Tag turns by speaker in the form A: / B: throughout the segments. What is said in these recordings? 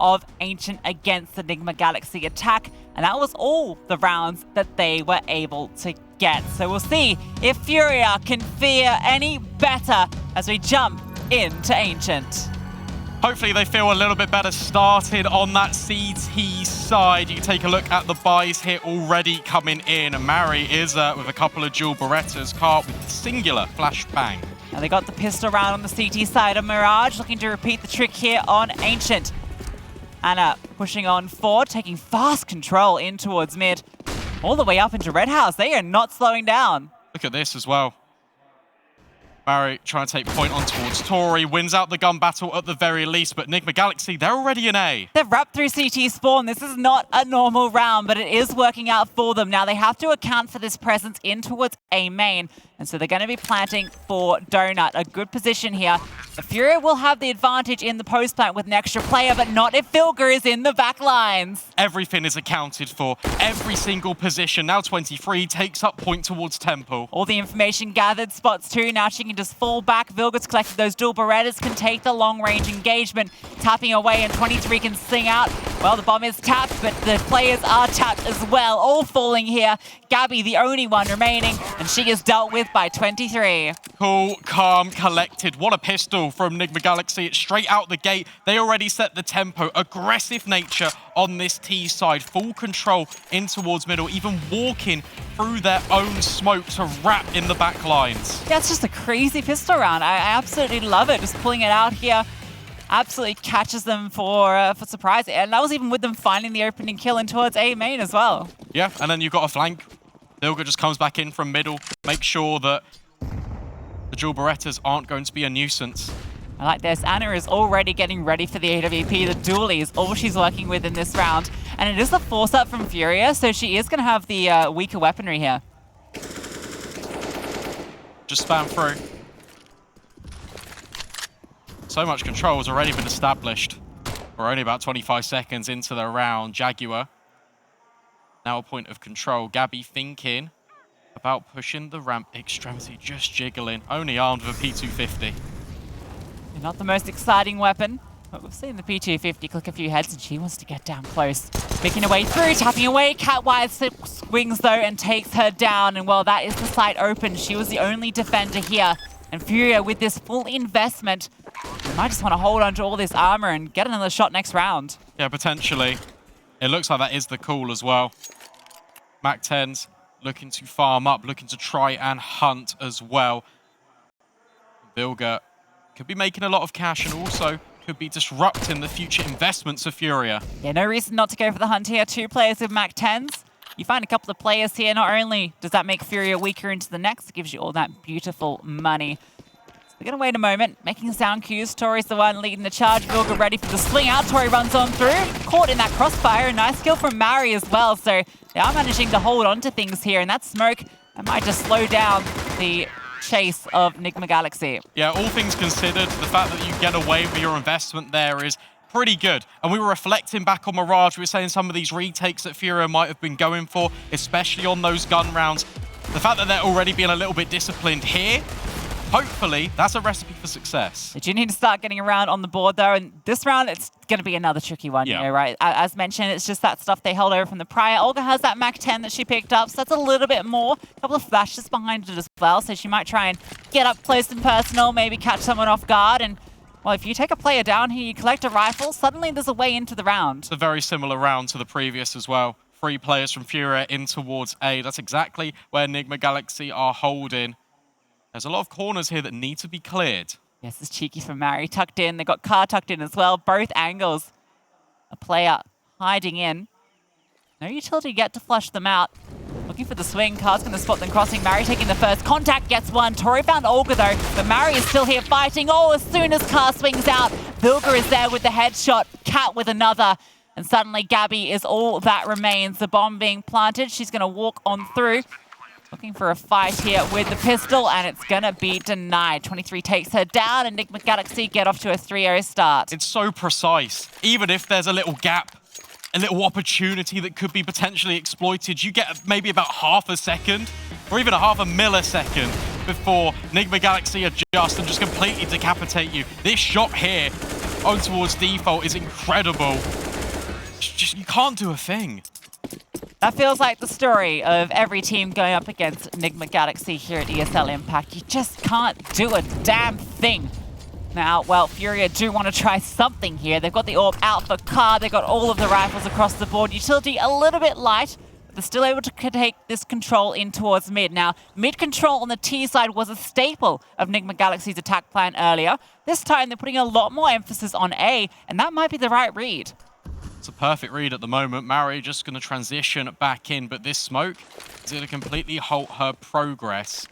A: of Ancient against the Nigma Galaxy attack, and that was all the rounds that they were able to get. So we'll see if FURIA can fare any better as we jump into Ancient.
B: Hopefully they feel a little bit better started on that CT side. You can take a look at the buys here already coming in. Mari is with a couple of dual Berettas, Car with singular flashbang.
A: Now they got the pistol round on the CT side of Mirage, looking to repeat the trick here on Ancient. Anna pushing on forward, taking fast control in towards mid, all the way up into Red House. They are not slowing down.
B: Look at this as well. Mari trying to take point on towards Tori, wins out the gun battle at the very least, but Nigma Galaxy, they're already in A.
A: They've wrapped through CT spawn. This is not a normal round, but it is working out for them. Now they have to account for this presence in towards A main, and so they're going to be planting for Donut. A good position here. The FURIA will have the advantage in the post plant with an extra player, but not if Vilga is in the back lines.
B: Everything is accounted for. Every single position. Now 23 takes up point towards Temple.
A: All the information gathered. Spots 2. Now she can just fall back. Vilga's collected those dual Berettas, can take the long-range engagement. Tapping away, and 23 can sing out. Well, the bomb is tapped, but the players are tapped as well. All falling here. GaBi, the only one remaining, and she is dealt with by 23.
B: Cool, calm, collected. What a pistol from Nigma Galaxy. It's straight out the gate. They already set the tempo. Aggressive nature on this T side. Full control in towards middle, even walking through their own smoke to wrap in the back lines.
A: Yeah, it's just a crazy pistol round. I absolutely love it. Just pulling it out here. Absolutely catches them for surprise. And that was even with them finding the opening kill in towards A main as well.
B: Yeah, and then you've got a flank. Vilga just comes back in from middle. Make sure that the dual Berettas aren't going to be a nuisance.
A: I like this. Anna is already getting ready for the AWP. The dually is all she's working with in this round. And it is the force up from FURIA, so she is going to have the weaker weaponry here.
B: Just spam through. So much control has already been established. We're only about 25 seconds into the round. Jaguar, now a point of control. GaBi thinking about pushing the ramp extremity, just jiggling. Only armed with a P250.
A: Not the most exciting weapon, but we've seen the P250 click a few heads, and she wants to get down close. Making her way through, tapping away. Catwire swings though and takes her down. And well, that is the site open. She was the only defender here. And FURIA, with this full investment, might just want to hold on to all this armor and get another shot next round.
B: Yeah, potentially. It looks like that is the call as well. MAC-10s looking to farm up, looking to try and hunt as well. Vilga could be making a lot of cash and also could be disrupting the future investments of FURIA.
A: Yeah, no reason not to go for the hunt here. 2 players with MAC-10s. You find a couple of players here. Not only does that make FURIA weaker into the next, it gives you all that beautiful money. So we're going to wait a moment, making sound cues. Tori's the one leading the charge. Vilga ready for the swing out. Tori runs on through, caught in that crossfire. A nice kill from Mari as well. So they are managing to hold on to things here. And that smoke, that might just slow down the chase of Nigma Galaxy.
B: Yeah, all things considered, the fact that you get away with your investment there is pretty good. And we were reflecting back on Mirage. We were saying some of these retakes that FURIA might have been going for, especially on those gun rounds. The fact that they're already being a little bit disciplined here, hopefully that's a recipe for success.
A: They do need to start getting around on the board though, and this round it's going to be another tricky one,
B: yeah.
A: You know, right? As mentioned, it's just that stuff they held over from the prior. Olga has that MAC-10 that she picked up, so that's a little bit more. A couple of flashes behind it as well, so she might try and get up close and personal, maybe catch someone off guard. And well, if you take a player down here, you collect a rifle, suddenly there's a way into the round.
B: It's a very similar round to the previous as well. 3 players from FURIA in towards A. That's exactly where Nigma Galaxy are holding. There's a lot of corners here that need to be cleared.
A: Yes, it's cheeky from Mari. Tucked in. They've got Car tucked in as well. Both angles. A player hiding in. No utility yet to flush them out. Looking for the swing. Car's going to spot them crossing. Mari taking the first contact, gets one. Tori found Olga though, but Mari is still here fighting. Oh, as soon as Car swings out, Vilga is there with the headshot. Cat with another. And suddenly GaBi is all that remains. The bomb being planted. She's going to walk on through. Looking for a fight here with the pistol, and it's going to be denied. 23 takes her down, and Nigma Galaxy get off to a 3-0 start.
B: It's so precise. Even if there's a little gap, a little opportunity that could be potentially exploited, you get maybe about half a second, or even a half a millisecond before Nigma Galaxy adjust and just completely decapitate you. This shot here on towards default is incredible. Just, you can't do a thing.
A: That feels like the story of every team going up against Nigma Galaxy here at ESL Impact. You just can't do a damn thing. Now, well, FURIA do want to try something here. They've got the AWP out for Ka. They've got all of the rifles across the board. Utility a little bit light, but they're still able to take this control in towards mid. Now, mid control on the T side was a staple of Nigma Galaxy's attack plan earlier. This time, they're putting a lot more emphasis on A, and that might be the right read.
B: It's a perfect read at the moment. Mari just going to transition back in, but this smoke is going to completely halt her progress.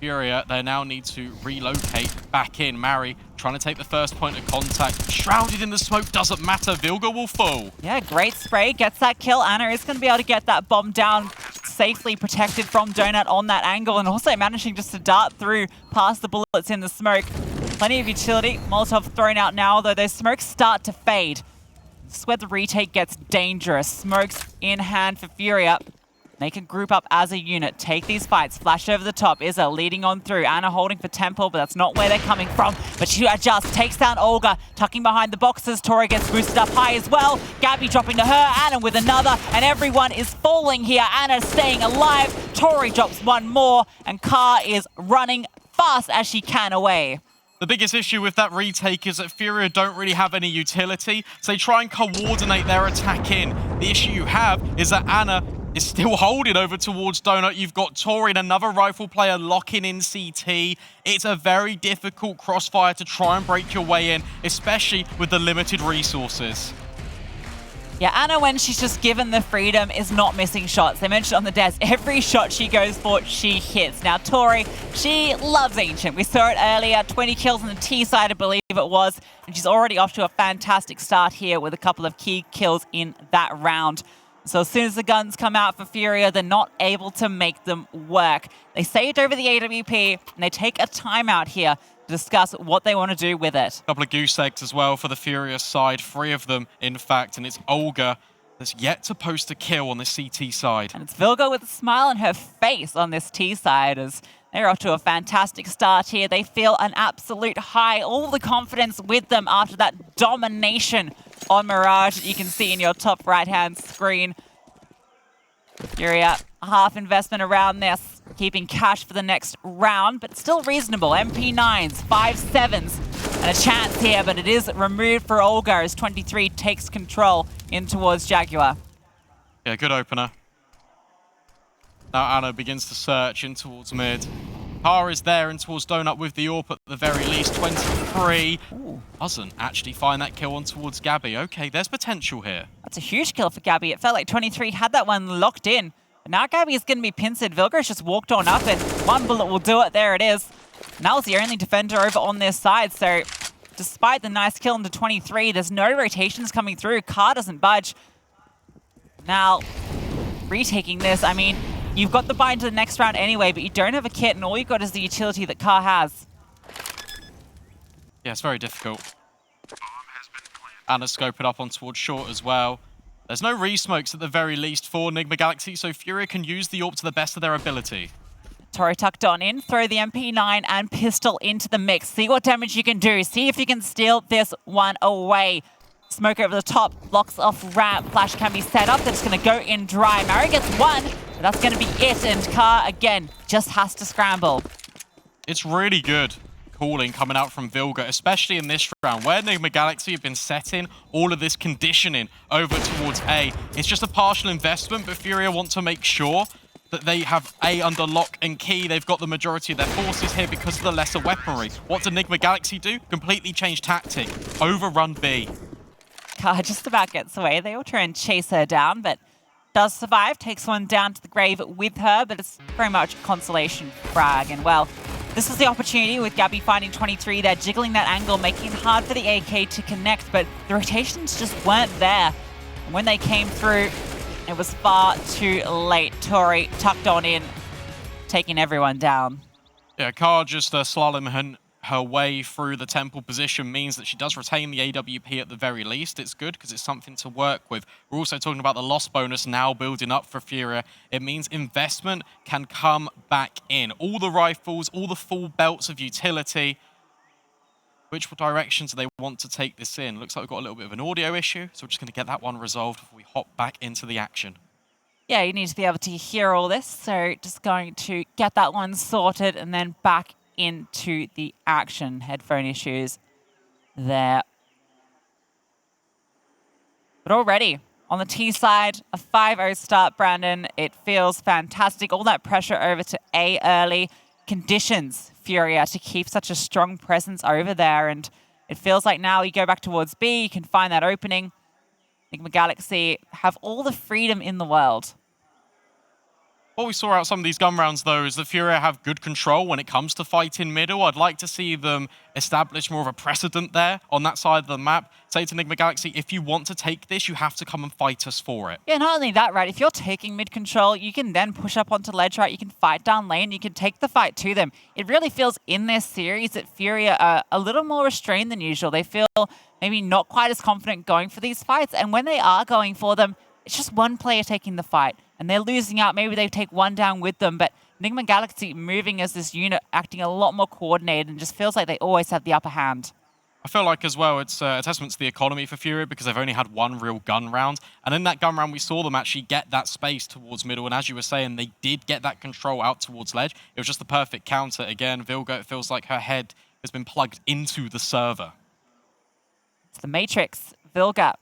B: FURIA, they now need to relocate back in. Mari trying to take the first point of contact. Shrouded in the smoke, doesn't matter. Vilga will fall.
A: Yeah, great spray. Gets that kill. Anna is going to be able to get that bomb down safely protected from Donut on that angle, and also managing just to dart through past the bullets in the smoke. Plenty of utility. Molotov thrown out now, though those smokes start to fade. This is where the retake gets dangerous. Smokes in hand for FURIA. They can group up as a unit, take these fights, flash over the top. izaa leading on through. Anna holding for Temple, but that's not where they're coming from. But she adjusts, takes down Olga, tucking behind the boxes. Tori gets boosted up high as well. GaBi dropping to her, Anna with another, and everyone is falling here. Anna staying alive. Tori drops one more, and Ka is running fast as she can away.
B: The biggest issue with that retake is that FURIA don't really have any utility, so they try and coordinate their attack in. The issue you have is that Anna is still holding over towards Donut. You've got Tori and another rifle player locking in CT. It's a very difficult crossfire to try and break your way in, especially with the limited resources.
A: Yeah, Anna, when she's just given the freedom, is not missing shots. They mentioned on the desk, every shot she goes for, she hits. Now, Tori, she loves Ancient. We saw it earlier, 20 kills on the T side, I believe it was, and she's already off to a fantastic start here with a couple of key kills in that round. So as soon as the guns come out for FURIA, they're not able to make them work. They saved over the AWP, and they take a timeout here to discuss what they want to do with it.
B: A couple of goose eggs as well for the FURIA side, 3 of them, in fact, and it's Olga that's yet to post a kill on the CT side.
A: And it's Vilga with a smile on her face on this T side as they're off to a fantastic start here. They feel an absolute high, all the confidence with them after that domination on Mirage that you can see in your top right-hand screen. FURIA, half investment around this, keeping cash for the next round, but still reasonable. MP9s, 5.7s, and a chance here, but it is removed for Olga as 23 takes control in towards Jaguar.
B: Yeah, good opener. Now Anna begins to search in towards mid. Ka is there in towards Donut with the AWP at the very least. 23.
A: Ooh.
B: Doesn't actually find that kill on towards GaBi. Okay, there's potential here.
A: That's a huge kill for GaBi. It felt like 23 had that one locked in. But now GaBi is going to be pincered. Vilga's just walked on up and one bullet will do it. There it is. And that was the only defender over on this side. So despite the nice kill into 23, there's no rotations coming through. Ka doesn't budge. Now, retaking this, I mean, you've got the buy into the next round anyway, but you don't have a kit, and all you've got is the utility that Ka has.
B: Yeah, it's very difficult. Anna scoping up on towards short as well. There's no re-smokes at the very least for Nigma Galaxy, so FURIA can use the AWP to the best of their ability.
A: Tori tucked on in, throw the MP9 and pistol into the mix. See what damage you can do. See if you can steal this one away. Smoke over the top, blocks off ramp. Flash can be set up. That's going to go in dry. Mari gets one, but that's going to be it. And Ka, again, just has to scramble.
B: It's really good calling coming out from Vilga, especially in this round, where Nigma Galaxy have been setting all of this conditioning over towards A. It's just a partial investment, but FURIA want to make sure that they have A under lock and key. They've got the majority of their forces here because of the lesser weaponry. What did Nigma Galaxy do? Completely change tactic. Overrun B.
A: Ka just about gets away. They all try and chase her down, but does survive. Takes one down to the grave with her, but it's very much a consolation frag. And well, this is the opportunity with GaBi finding 23 there, jiggling that angle, making it hard for the AK to connect, but the rotations just weren't there. And when they came through, it was far too late. Tori tucked on in, taking everyone down.
B: Yeah, Ka just slaloming her way through the temple position means that she does retain the AWP at the very least. It's good because it's something to work with. We're also talking about the loss bonus now building up for FURIA. It means investment can come back in. All the rifles, all the full belts of utility. Which directions do they want to take this in? Looks like we've got a little bit of an audio issue, so we're just going to get that one resolved before we hop back into the action.
A: Yeah, you need to be able to hear all this, so just going to get that one sorted and then back into the action. Headphone issues there. But already on the T side, a 5-0 start, Brandon. It feels fantastic. All that pressure over to A early conditions FURIA to keep such a strong presence over there. And it feels like now you go back towards B, you can find that opening. Nigma Galaxy have all the freedom in the world.
B: What we saw out some of these gun rounds, though, is that FURIA have good control when it comes to fighting middle. I'd like to see them establish more of a precedent there on that side of the map. Say to Nigma Galaxy, if you want to take this, you have to come and fight us for it.
A: Yeah, not only that, right? If you're taking mid control, you can then push up onto ledge, right? You can fight down lane, you can take the fight to them. It really feels in this series that FURIA are a little more restrained than usual. They feel maybe not quite as confident going for these fights. And when they are going for them, it's just one player taking the fight. And they're losing out. Maybe they take one down with them. But Nigma Galaxy moving as this unit, acting a lot more coordinated, and just feels like they always have the upper hand.
B: I feel like as well it's a testament to the economy for FURIA because they've only had one real gun round. And in that gun round, we saw them actually get that space towards middle. And as you were saying, they did get that control out towards ledge. It was just the perfect counter. Again, Vilga, it feels like her head has been plugged into the server.
A: It's the Matrix. Vilga.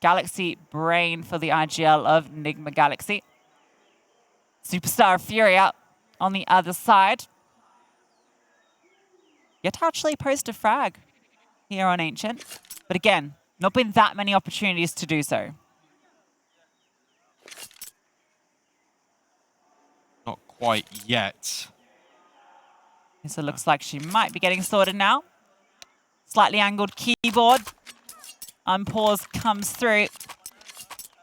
A: Galaxy brain for the IGL of Nigma Galaxy. Superstar FURIA on the other side. Yet to actually post a frag here on Ancient. But again, not been that many opportunities to do so.
B: Not quite yet.
A: So it looks like she might be getting sorted now. Slightly angled keyboard. Unpause comes through.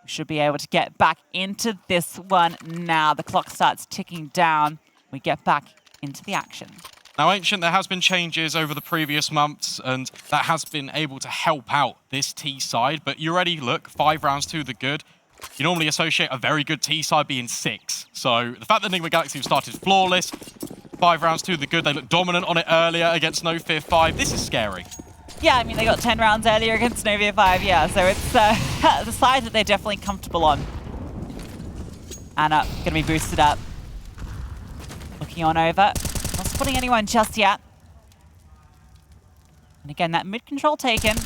A: We should be able to get back into this one now. The clock starts ticking down. We get back into the action.
B: Now, Ancient, there has been changes over the previous months, and that has been able to help out this T side. But you already look 5 rounds to the good. You normally associate a very good T side being 6. So the fact that Nigma Galaxy have started flawless, 5 rounds to the good, they look dominant on it earlier against No Fear 5. This is scary.
A: Yeah, I mean, they got 10 rounds earlier against Novia 5, yeah. So it's the side that they're definitely comfortable on. Anna going to be boosted up. Looking on over. Not spotting anyone just yet. And again, that mid-control taken,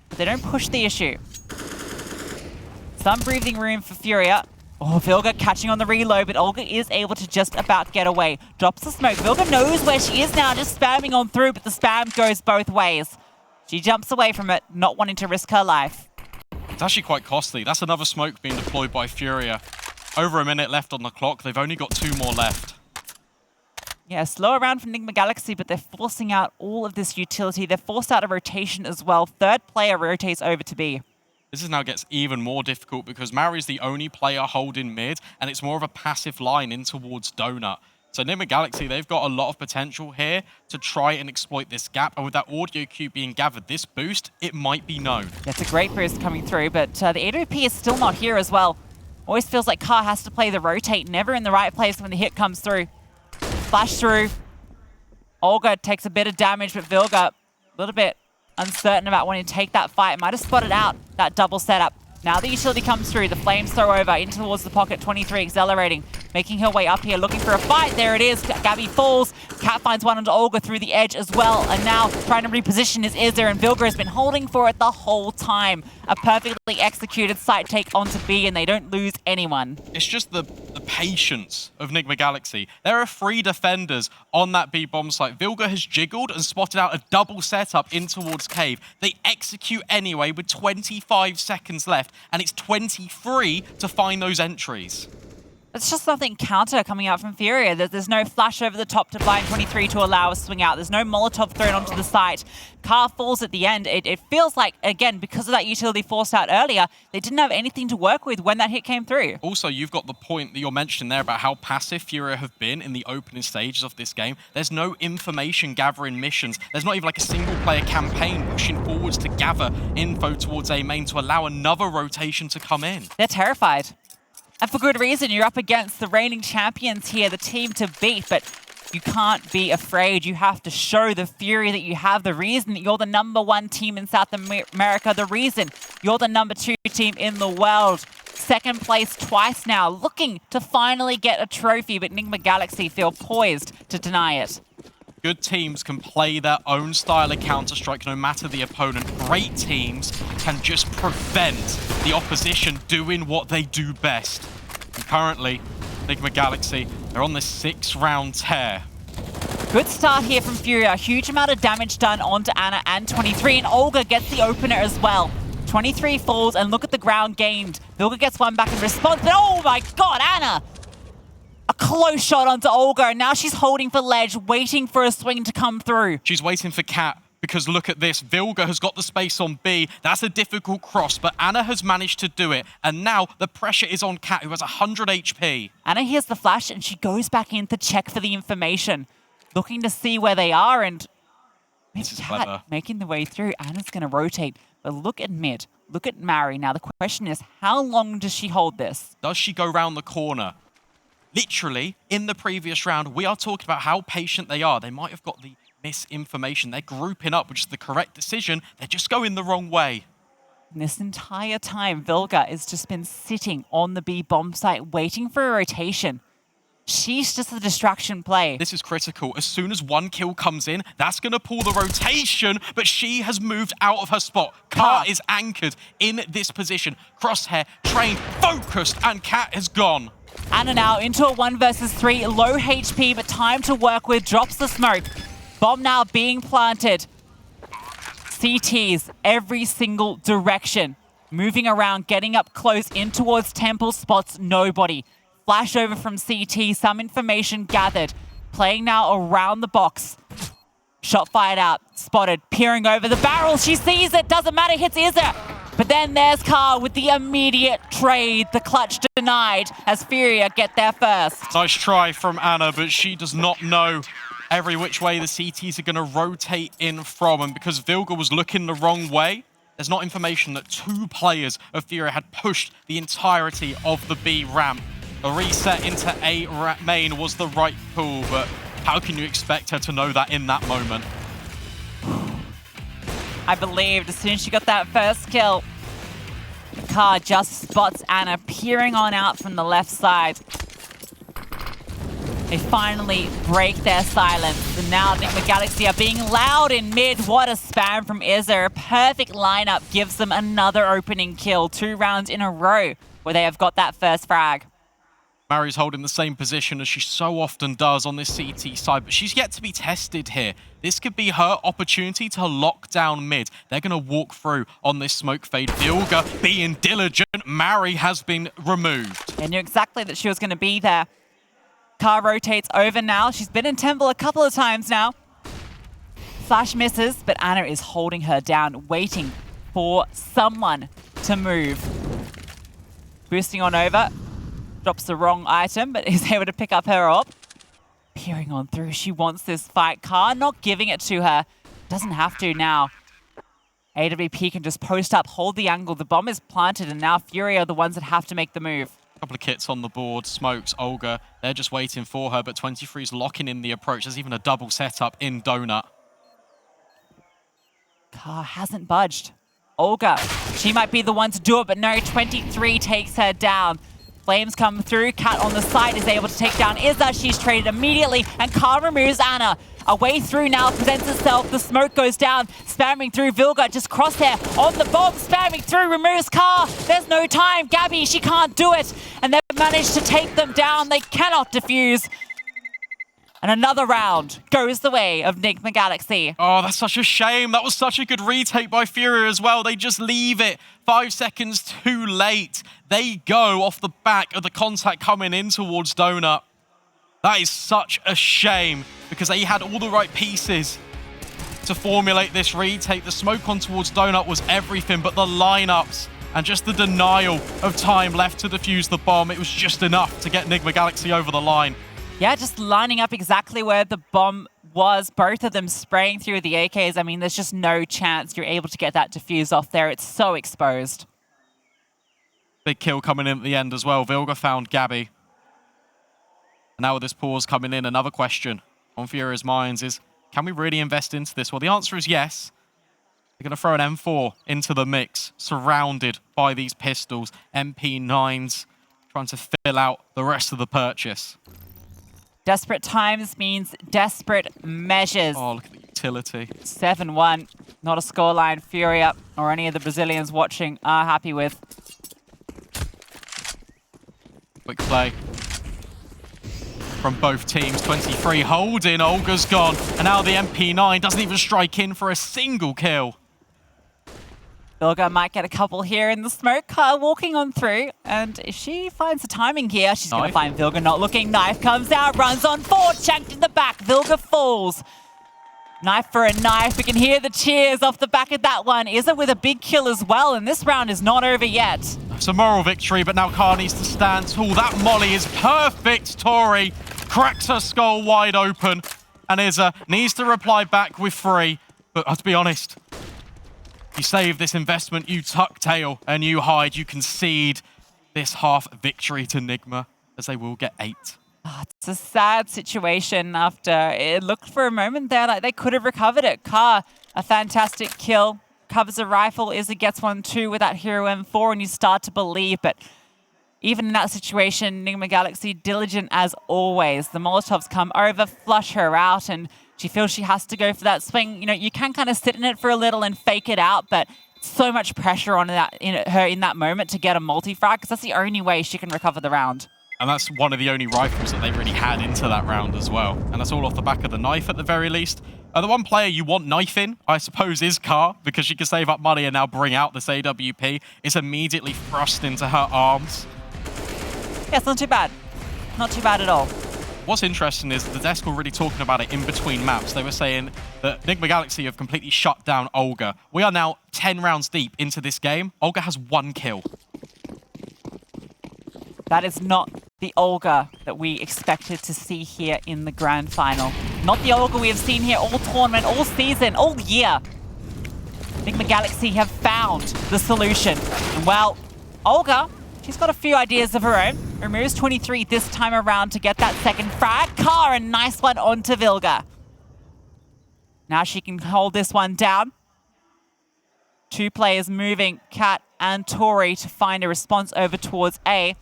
A: but they don't push the issue. Some breathing room for FURIA. Oh, Vilga catching on the reload, but Olga is able to just about get away. Drops the smoke. Vilga knows where she is now, just spamming on through, but the spam goes both ways. She jumps away from it, not wanting to risk her life.
B: It's actually quite costly. That's another smoke being deployed by FURIA. Over a minute left on the clock. They've only got 2 more left.
A: Yeah, slow around for Nigma Galaxy, but they're forcing out all of this utility. They're forced out a rotation as well. Third player rotates over to B.
B: This now gets even more difficult because Mari's the only player holding mid, and it's more of a passive line in towards Donut. So Nigma Galaxy, they've got a lot of potential here to try and exploit this gap. And with that audio cue being gathered, this boost, it might be known.
A: That's a great boost coming through, but the AWP is still not here as well. Always feels like Ka has to play the rotate, never in the right place when the hit comes through. Flash through. Olga takes a bit of damage, but Vilga a little bit uncertain about wanting to take that fight. Might have spotted out that double setup. Now the utility comes through, the flames throw over into towards the pocket, 23 accelerating, making her way up here, looking for a fight. There it is, GaBi falls. Cat finds one onto Olga through the edge as well, and now trying to reposition is izaa, and Vilga has been holding for it the whole time. A perfectly executed site take onto B, and they don't lose anyone.
B: It's just the patience of Nigma Galaxy. There are 3 defenders on that B bomb site. Vilga has jiggled and spotted out a double setup in towards Cave. They execute anyway with 25 seconds left, and it's 23 to find those entries.
A: It's just nothing counter coming out from FURIA. There's no flash over the top to blind 23 to allow a swing out. There's no Molotov thrown onto the site. Ka falls at the end. It feels like, again, because of that utility forced out earlier, they didn't have anything to work with when that hit came through.
B: Also, you've got the point that you're mentioning there about how passive FURIA have been in the opening stages of this game. There's no information gathering missions. There's not even like a single player campaign pushing forwards to gather info towards A main to allow another rotation to come in.
A: They're terrified. And for good reason. You're up against the reigning champions here, the team to beat. But You can't be afraid. You have to show the fury that you have, the reason that you're the #1 team in South America, the reason you're the #2 team in the world. Second place twice now, looking to finally get a trophy, but Nigma GaLaXY feel poised to deny it.
B: Good teams can play their own style of Counter-Strike no matter the opponent. Great teams can just prevent the opposition doing what they do best. And currently, Nigma GaLaXY, they're on this 6-round tear.
A: Good start here from FURIA. Huge amount of damage done onto Ana and 23, and Olga gets the opener as well. 23 falls, and look at the ground gained. Vilga gets one back in response, but oh my god, Ana! A close shot onto Olga, and now she's holding for ledge, waiting for a swing to come through.
B: She's waiting for Cat, because look at this. Vilga has got the space on B. That's a difficult cross, but Ana has managed to do it. And now the pressure is on Cat, who has 100 HP.
A: Ana hears the flash, and she goes back in to check for the information, looking to see where they are, and
B: This is
A: Cat
B: clever.
A: making the way through. Ana's going to rotate, but look at mid. Look at Mari. Now the question is, how long does she hold this?
B: Does she go round the corner? Literally, in the previous round, we are talking about how patient they are. They might have got the misinformation. They're grouping up, which is the correct decision. They're just going the wrong way.
A: And this entire time, Vilga has just been sitting on the B bomb site, waiting for a rotation. She's just a distraction play.
B: This is critical. As soon as one kill comes in, that's going to pull the rotation, but she has moved out of her spot. Kat is anchored in this position. Crosshair, trained, focused, and Cat has gone.
A: Ana now into a 1 versus 3, low HP, but time to work with, drops the smoke. Bomb now being planted. CTs every single direction. Moving around, getting up close in towards temple spots, nobody. Flash over from CT, some information gathered. Playing now around the box. Shot fired out, spotted, peering over the barrel. She sees it, doesn't matter, hits izaa. But then there's Car with the immediate trade. The clutch denied as FURIA get there first.
B: Nice try from Ana, but she does not know every which way the CTs are going to rotate in from. And because Vilga was looking the wrong way, there's not information that 2 players of FURIA had pushed the entirety of the B ramp. A reset into A main was the right call, but how can you expect her to know that in that moment?
A: I believed as soon as she got that first kill. Car just spots Ana peering on out from the left side. They finally break their silence, and now Nigma GaLaXY are being loud in mid. What a spam from izaa. A perfect lineup gives them another opening kill. 2 rounds in a row where they have got that first frag.
B: Mari's holding the same position as she so often does on this CT side, but she's yet to be tested here. This could be her opportunity to lock down mid. They're going to walk through on this smoke fade. Vilga being diligent. Mari has been removed.
A: They knew exactly that she was going to be there. Car rotates over now. She's been in temple a couple of times now. Flash misses, but Ana is holding her down, waiting for someone to move. Boosting on over. Drops the wrong item, but is able to pick up her up. Peering on through. She wants this fight. Car not giving it to her. Doesn't have to now. AWP can just post up, hold the angle. The bomb is planted, and now FURIA are the ones that have to make the move.
B: Couple of kits on the board. Smokes, Olga. They're just waiting for her, but 23's locking in the approach. There's even a double setup in Donut.
A: Car hasn't budged. Olga, she might be the one to do it, but no, 23 takes her down. Flames come through. Cat on the side is able to take down izaa. She's traded immediately, and Car removes Ana. A way through now presents itself. The smoke goes down, spamming through. Vilga just crosshair on the bomb, spamming through, removes Car. There's no time. GaBi, she can't do it. And they've managed to take them down. They cannot defuse. And another round goes the way of Nigma GaLaXY.
B: Oh, that's such a shame. That was such a good retake by FURIA as well. They just leave it 5 seconds too late. They go off the back of the contact coming in towards Donut. That is such a shame because they had all the right pieces to formulate this retake. The smoke on towards Donut was everything, but the lineups and just the denial of time left to defuse the bomb, it was just enough to get Nigma GaLaXY over the line.
A: Yeah, just lining up exactly where the bomb was. Both of them spraying through the AKs. I mean, there's just no chance you're able to get that defuse off there. It's so exposed.
B: Big kill coming in at the end as well. Vilga found GaBi. And now with this pause coming in, another question. on FURIA's minds is, can we really invest into this? Well, the answer is yes. They're going to throw an M4 into the mix, surrounded by these pistols, MP9s, trying to fill out the rest of the purchase.
A: Desperate times means desperate measures.
B: Oh, look at the utility.
A: 7-1. Not a scoreline FURIA or any of the Brazilians watching are happy with.
B: Quick play from both teams. 23 holding. Olga's gone. And now the MP9 doesn't even strike in for a single kill.
A: Vilga might get a couple here in the smoke. Car walking on through. And if she finds the timing here, she's going to find Vilga not looking. Knife comes out, runs on forward, shanked in the back. Vilga falls. Knife for a knife. We can hear the cheers off the back of that one. izaa with a big kill as well, and this round is not over yet.
B: It's a moral victory, but now Car needs to stand tall. That molly is perfect. Tori cracks her skull wide open, and izaa needs to reply back with 3. But to be honest, you save this investment, you tuck tail, and you hide. You concede this half victory to Nigma, as they will get 8.
A: Oh, it's a sad situation after it looked for a moment there like they could have recovered it. Car, a fantastic kill, covers a rifle. izaa gets 1 too with that Hero M4, and you start to believe. But even in that situation, Nigma Galaxy diligent as always. The Molotovs come over, flush her out, and she feels she has to go for that swing. You know, you can kind of sit in it for a little and fake it out, but so much pressure on her in that moment to get a multi-frag, because that's the only way she can recover the round.
B: And that's one of the only rifles that they really had into that round as well. And that's all off the back of the knife at the very least. The one player you want knife in, I suppose, is Car, because she can save up money and now bring out this AWP. It's immediately thrust into her arms.
A: Yeah, it's not too bad. Not too bad at all.
B: What's interesting is the desk were really talking about it in between maps. They were saying that Nigma Galaxy have completely shut down Olga. We are now 10 rounds deep into this game. Olga has 1 kill.
A: That is not the Olga that we expected to see here in the grand final. Not the Olga we have seen here all tournament, all season, all year. Nigma Galaxy have found the solution. And well, Olga, she's got a few ideas of her own. Removes 23 this time around to get that second frag. Car, a nice one onto Vilga. Now she can hold this one down. 2 players moving, Cat and Tori, to find a response over towards A.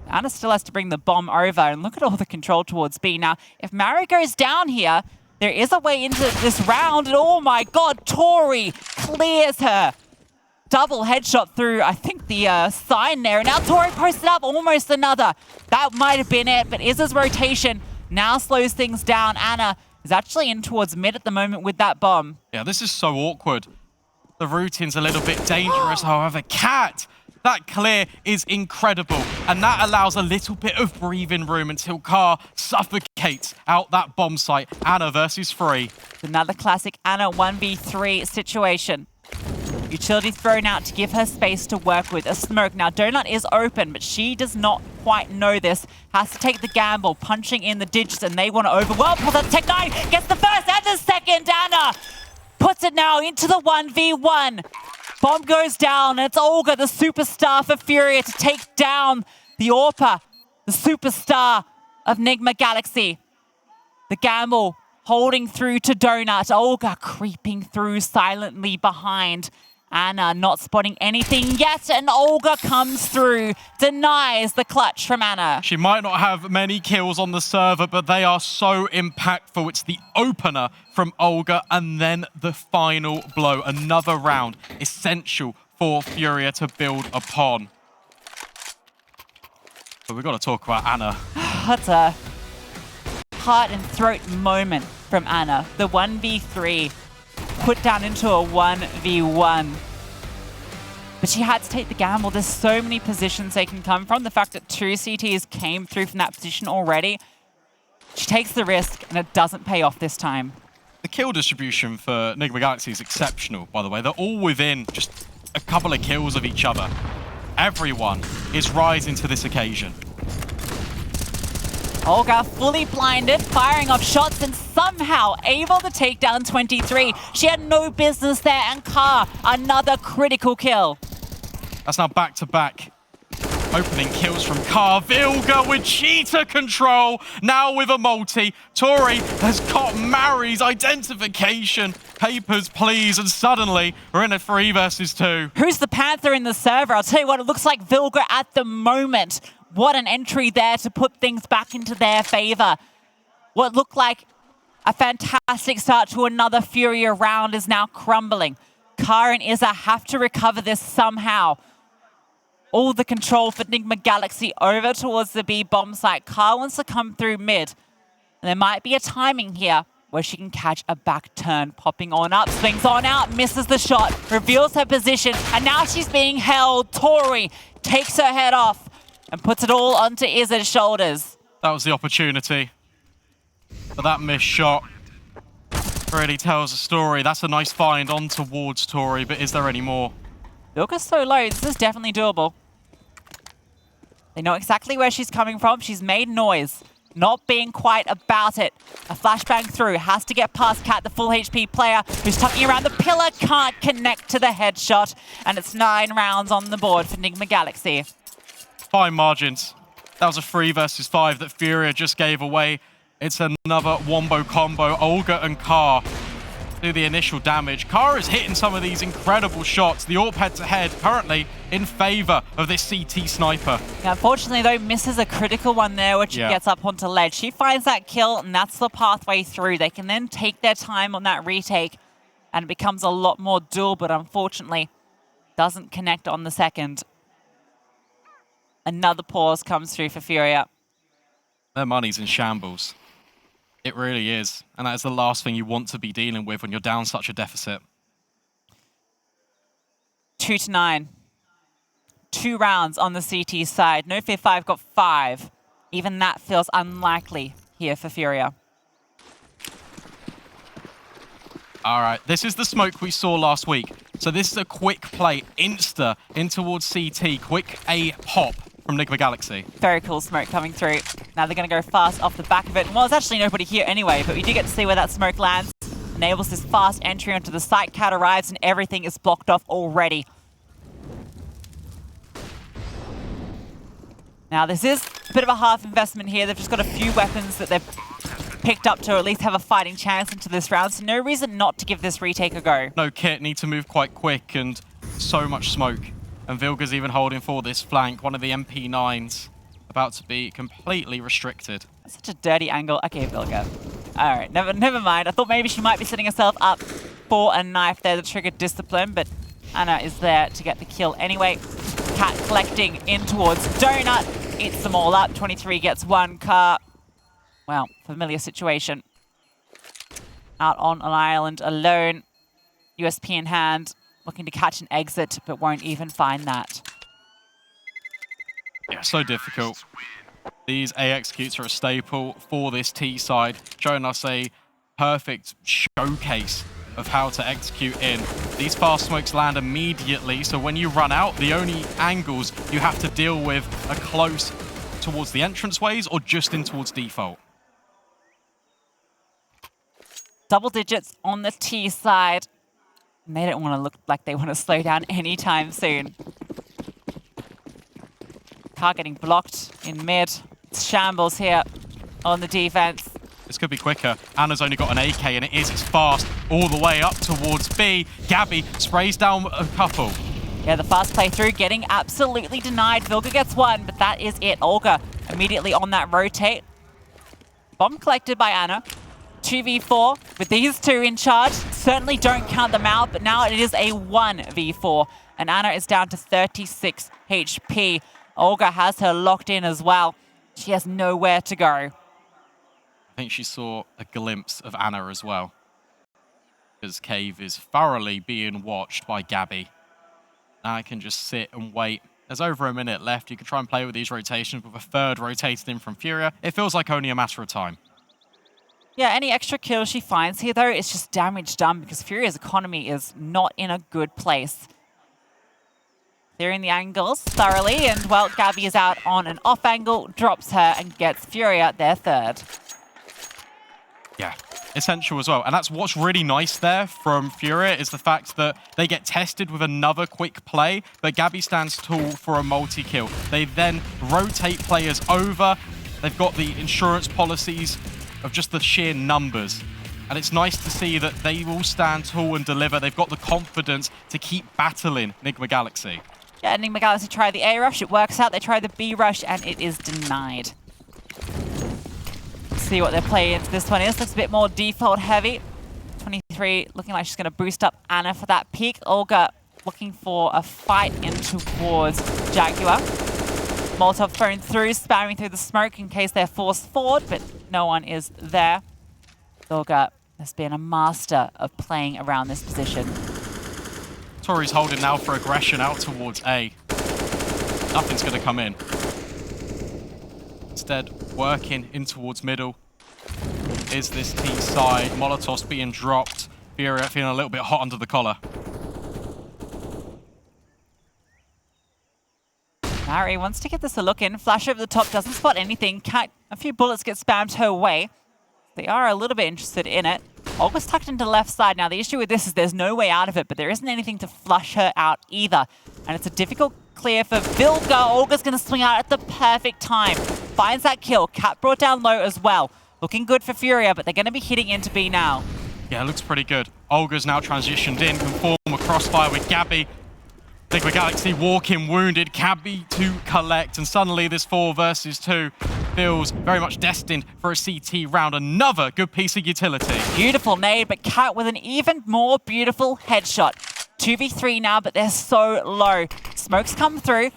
A: Anna still has to bring the bomb over, and look at all the control towards B. Now, if Mary goes down here, there is a way into this round, and oh my god, Tori clears her. Double headshot through, I think, the sign there. And now Tori posted up almost another. That might have been it, but izaa's rotation now slows things down. Anna is actually in towards mid at the moment with that bomb.
B: Yeah, this is so awkward. The routine's a little bit dangerous, however. Cat, that clear is incredible. And that allows a little bit of breathing room until Car suffocates out that bomb site. Anna versus 3.
A: Another classic Anna 1v3 situation. Utility thrown out to give her space to work with. A smoke. Now, Donut is open, but she does not quite know this. Has to take the gamble, punching in the digits, and they want to overwhelm. Pulls out the Tech 9, gets the first and the second. Anna puts it now into the 1v1. Bomb goes down, and it's Olga, the superstar for FURIA, to take down the AWPer, the superstar of Nigma Galaxy. The gamble holding through to Donut. Olga creeping through silently behind. Anna not spotting anything yet, and Olga comes through, denies the clutch from Anna.
B: She might not have many kills on the server, but they are so impactful. It's the opener from Olga, and then the final blow. Another round, essential for FURIA to build upon. But we've got to talk about Anna.
A: That's a heart and throat moment from Anna. The 1v3 put down into a 1v1. But she had to take the gamble. There's so many positions they can come from. The fact that 2 CTs came through from that position already. She takes the risk, and it doesn't pay off this time.
B: The kill distribution for Nigma Galaxy is exceptional, by the way. They're all within just a couple of kills of each other. Everyone is rising to this occasion.
A: Olga fully blinded, firing off shots, and somehow able to take down 23. She had no business there, and Car, another critical kill.
B: That's now back-to-back Opening kills from Vilga with cheater control. Now with a multi. Tori has got Mary's identification. Papers, please. And suddenly, we're in a 3 versus 2.
A: Who's the Panther in the server? I'll tell you what, it looks like Vilga at the moment. What an entry there to put things back into their favor. What looked like a fantastic start to another FURIA round is now crumbling. Ka and izaa have to recover this somehow. All the control for Nigma Galaxy over towards the B bomb site. Ka wants to come through mid. And there might be a timing here where she can catch a back turn. Popping on up, swings on out, misses the shot, reveals her position, and now she's being held. Tori takes her head off and puts it all onto izaa's shoulders.
B: That was the opportunity. But that missed shot really tells a story. That's a nice find on towards Tori, but is there any more?
A: Vilga's so low, this is definitely doable. They know exactly where she's coming from. She's made noise, not being quite about it. A flashbang through, has to get past Cat, the full HP player, who's tucking around the pillar, can't connect to the headshot, and it's 9 rounds on the board for Nigma Galaxy.
B: Fine margins. That was a 3 versus 5 that FURIA just gave away. It's another wombo combo. Olga and Ka do the initial damage. Ka is hitting some of these incredible shots. The AWP head-to-head currently in favor of this CT sniper.
A: Yeah, unfortunately, though, misses a critical one there, which she gets up onto ledge. She finds that kill, and that's the pathway through. They can then take their time on that retake, and it becomes a lot more dual, but unfortunately, doesn't connect on the second. Another pause comes through for FURIA.
B: Their money's in shambles. It really is. And that is the last thing you want to be dealing with when you're down such a deficit.
A: 2-9. 2 rounds on the CT side. No Fear 5 got 5. Even that feels unlikely here for FURIA.
B: All right, this is the smoke we saw last week. So this is a quick play, insta, in towards CT. Quick A pop from Nigma Galaxy.
A: Very cool smoke coming through. Now they're going to go fast off the back of it. Well, there's actually nobody here anyway, but we do get to see where that smoke lands. Enables this fast entry onto the site. Cat arrives and everything is blocked off already. Now this is a bit of a half investment here. They've just got a few weapons that they've picked up to at least have a fighting chance into this round. So no reason not to give this retake a go.
B: No kit, need to move quite quick and so much smoke. And Vilga's even holding for this flank. One of the MP9s about to be completely restricted.
A: That's such a dirty angle. Okay, Vilga. All right, never mind. I thought maybe she might be setting herself up for a knife there to trigger discipline, but Anna is there to get the kill anyway. Cat collecting in towards Donut. Eats them all up. 23 gets 1. Ka. Well, familiar situation. Out on an island alone. USP in hand. Looking to catch an exit, but won't even find that.
B: Yeah, so difficult. These A executes are a staple for this T side, showing us a perfect showcase of how to execute in. These fast smokes land immediately, so when you run out, the only angles you have to deal with are close towards the entranceways or just in towards default.
A: Double digits on the T side. And they don't want to look like they want to slow down anytime soon. Ka getting blocked in mid. It's shambles here on the defense.
B: This could be quicker. Anna's only got an AK and it's fast all the way up towards B. GaBi sprays down a couple.
A: Yeah, the fast play through getting absolutely denied. Vilga gets 1, but that is it. Olga immediately on that rotate. Bomb collected by Anna. 2v4 with these two in charge. Certainly don't count them out, but now it is a 1v4. And Anna is down to 36 HP. Olga has her locked in as well. She has nowhere to go.
B: I think she saw a glimpse of Anna as well. Because Cave is thoroughly being watched by GaBi. Now I can just sit and wait. There's over a minute left. You can try and play with these rotations with a third rotated in from FURIA. It feels like only a matter of time.
A: Yeah, any extra kills she finds here, though, it's just damage done because FURIA's economy is not in a good place. Clearing the angles thoroughly, and, well, GaBi is out on an off angle, drops her, and gets FURIA their third.
B: Yeah, essential as well. And that's what's really nice there from FURIA is the fact that they get tested with another quick play, but GaBi stands tall for a multi-kill. They then rotate players over. They've got the insurance policies of just the sheer numbers. And it's nice to see that they will stand tall and deliver. They've got the confidence to keep battling Nigma Galaxy.
A: Yeah, Nigma Galaxy try the A rush, it works out. They try the B rush, and it is denied. Let's see what they're playing into this one is. Looks a bit more default heavy. 23 looking like she's going to boost up Ana for that peak. Olga looking for a fight in towards Jaguar. Molotov thrown through, spamming through the smoke in case they're forced forward, but no one is there. Olga has been a master of playing around this position.
B: Tori's holding now for aggression out towards A. Nothing's going to come in. Instead, working in towards middle is this T side. Molotov's being dropped. FURIA feeling a little bit hot under the collar.
A: Mary wants to get this a look in. Flash over the top, doesn't spot anything. A few bullets get spammed her way. They are a little bit interested in it. Olga's tucked into the left side. Now, the issue with this is there's no way out of it, but there isn't anything to flush her out either. And it's a difficult clear for Vilga. Olga's going to swing out at the perfect time. Finds that kill. Cat brought down low as well. Looking good for FURIA, but they're going to be hitting into B now.
B: Yeah, it looks pretty good. Olga's now transitioned in, can form a crossfire with GaBi. Nigma Galaxy walking wounded, GaBi to collect, and suddenly this 4 versus 2 feels very much destined for a CT round. Another good piece of utility.
A: Beautiful nade, but Cat with an even more beautiful headshot. 2v3 now, but they're so low. Smokes come through.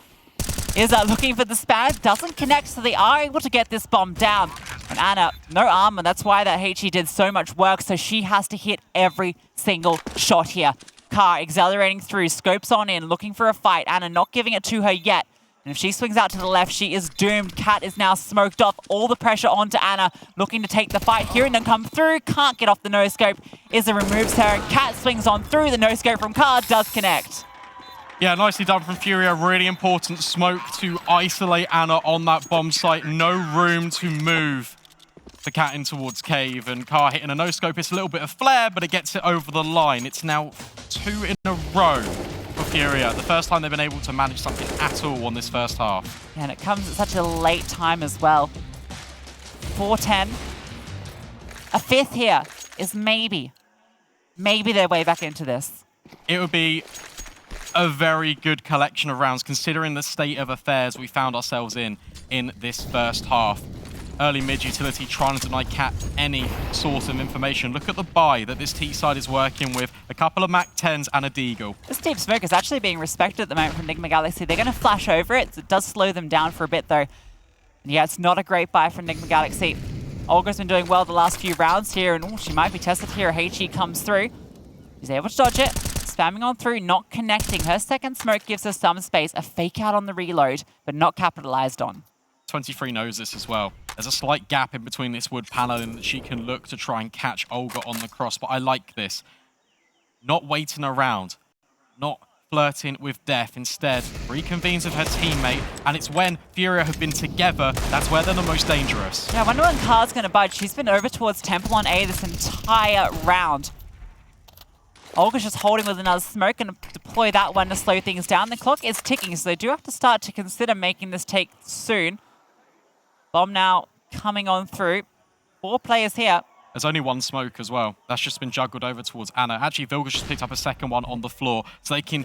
A: izaa looking for the spam, doesn't connect, so they are able to get this bomb down. And Ana, no armor, that's why that HE did so much work, so she has to hit every single shot here. Car accelerating through, scopes on in, looking for a fight. Ana not giving it to her yet. And if she swings out to the left, she is doomed. Cat is now smoked off. All the pressure onto Ana, looking to take the fight. Hearing them come through, can't get off the no-scope. izaa removes her, and Cat swings on through. The no-scope from Car does connect.
B: Yeah, nicely done from FURIA. Really important smoke to isolate Ana on that bomb site. No room to move the Cat in towards Cave, and Car hitting a no-scope. It's a little bit of flare, but it gets it over the line. It's now 2 in a row for FURIA. The first time they've been able to manage something at all on this first half.
A: Yeah, and it comes at such a late time as well. 4-10. A 5th here is maybe their way back into this.
B: It would be a very good collection of rounds, considering the state of affairs we found ourselves in this first half. Early mid utility trying to deny Cat any sort of information. Look at the buy that this T side is working with. A couple of MAC-10s and a Deagle.
A: This deep smoke is actually being respected at the moment from Nigma Galaxy. They're going to flash over it. It does slow them down for a bit though. And yeah, it's not a great buy from Nigma Galaxy. Olga's been doing well the last few rounds here, and she might be tested here. HE comes through. She's able to dodge it. Spamming on through, not connecting. Her second smoke gives her some space. A fake out on the reload, but not capitalized on.
B: 23 knows this as well. There's a slight gap in between this wood paneling that she can look to try and catch Olga on the cross, but I like this. Not waiting around, not flirting with death. Instead, reconvenes with her teammate, and it's when FURIA have been together, that's where they're the most dangerous.
A: Yeah, I wonder when Car's going to budge. She's been over towards Temple on A this entire round. Olga's just holding with another smoke and deploy that one to slow things down. The clock is ticking, so they do have to start to consider making this take soon. Bomb now coming on through. 4 players here.
B: There's only 1 smoke as well. That's just been juggled over towards Ana. Actually, Vilga's just picked up a second one on the floor, so they can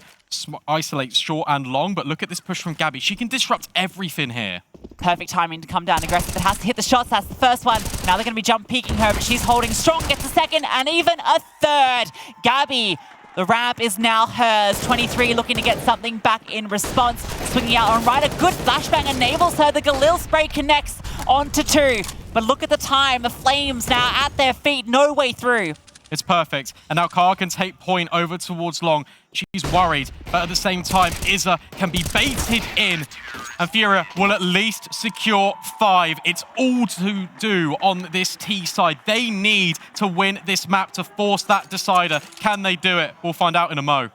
B: isolate short and long. But look at this push from GaBi. She can disrupt everything here.
A: Perfect timing to come down aggressive. It has to hit the shots. That's the first one. Now they're going to be jump peeking her, but she's holding strong. Gets a second and even a third. GaBi, the ramp is now hers. 23 looking to get something back in response. Swinging out on right. A good flashbang enables her. The Galil spray connects onto 2. But look at the time. The flames now at their feet. No way through.
B: It's perfect. And now Car can take point over towards long. She's worried, but at the same time, izaa can be baited in, and FURIA will at least secure 5. It's all to do on this T side. They need to win this map to force that decider. Can they do it? We'll find out in a mo.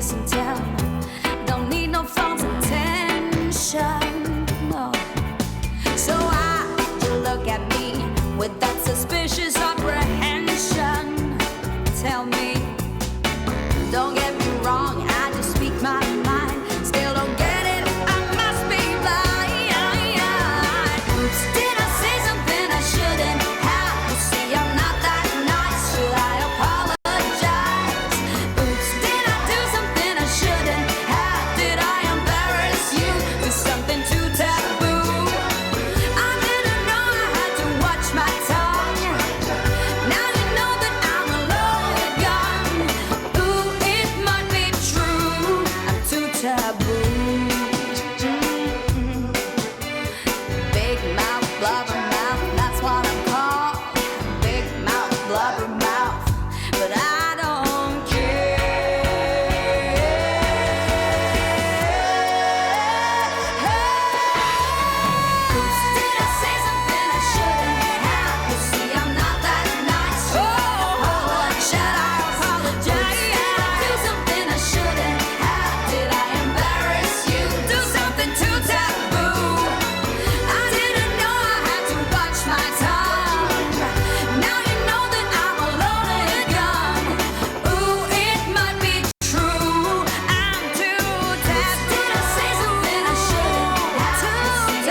C: kiss and tell. Don't need no false attention, no. So why you look at me with that suspicious apprehension? Tell me, don't get me wrong, I just speak my mind. Still don't get it, I must be blind. Oops, did I say something I shouldn't have? You see, I'm not that nice, should I apologize? Oops, did I do something I shouldn't have? Did I embarrass you? Do something too taboo? I didn't know I had to watch my tongue. Now you know that I'm a loaded gun. Ooh, it might be true, I'm too taboo. Big mouth, blubber mouth, that's what I'm called. Big mouth, blubber mouth, but I don't care. Oops, did I say something I shouldn't have? You see, I'm not that nice. Should I apologize? Did I do something I shouldn't have? Did I embarrass you? Do something too taboo? I didn't know I had to watch my tongue. Now you know that I'm a loaded gun. Ooh, it might be true, I'm too taboo. Did I say something I shouldn't have?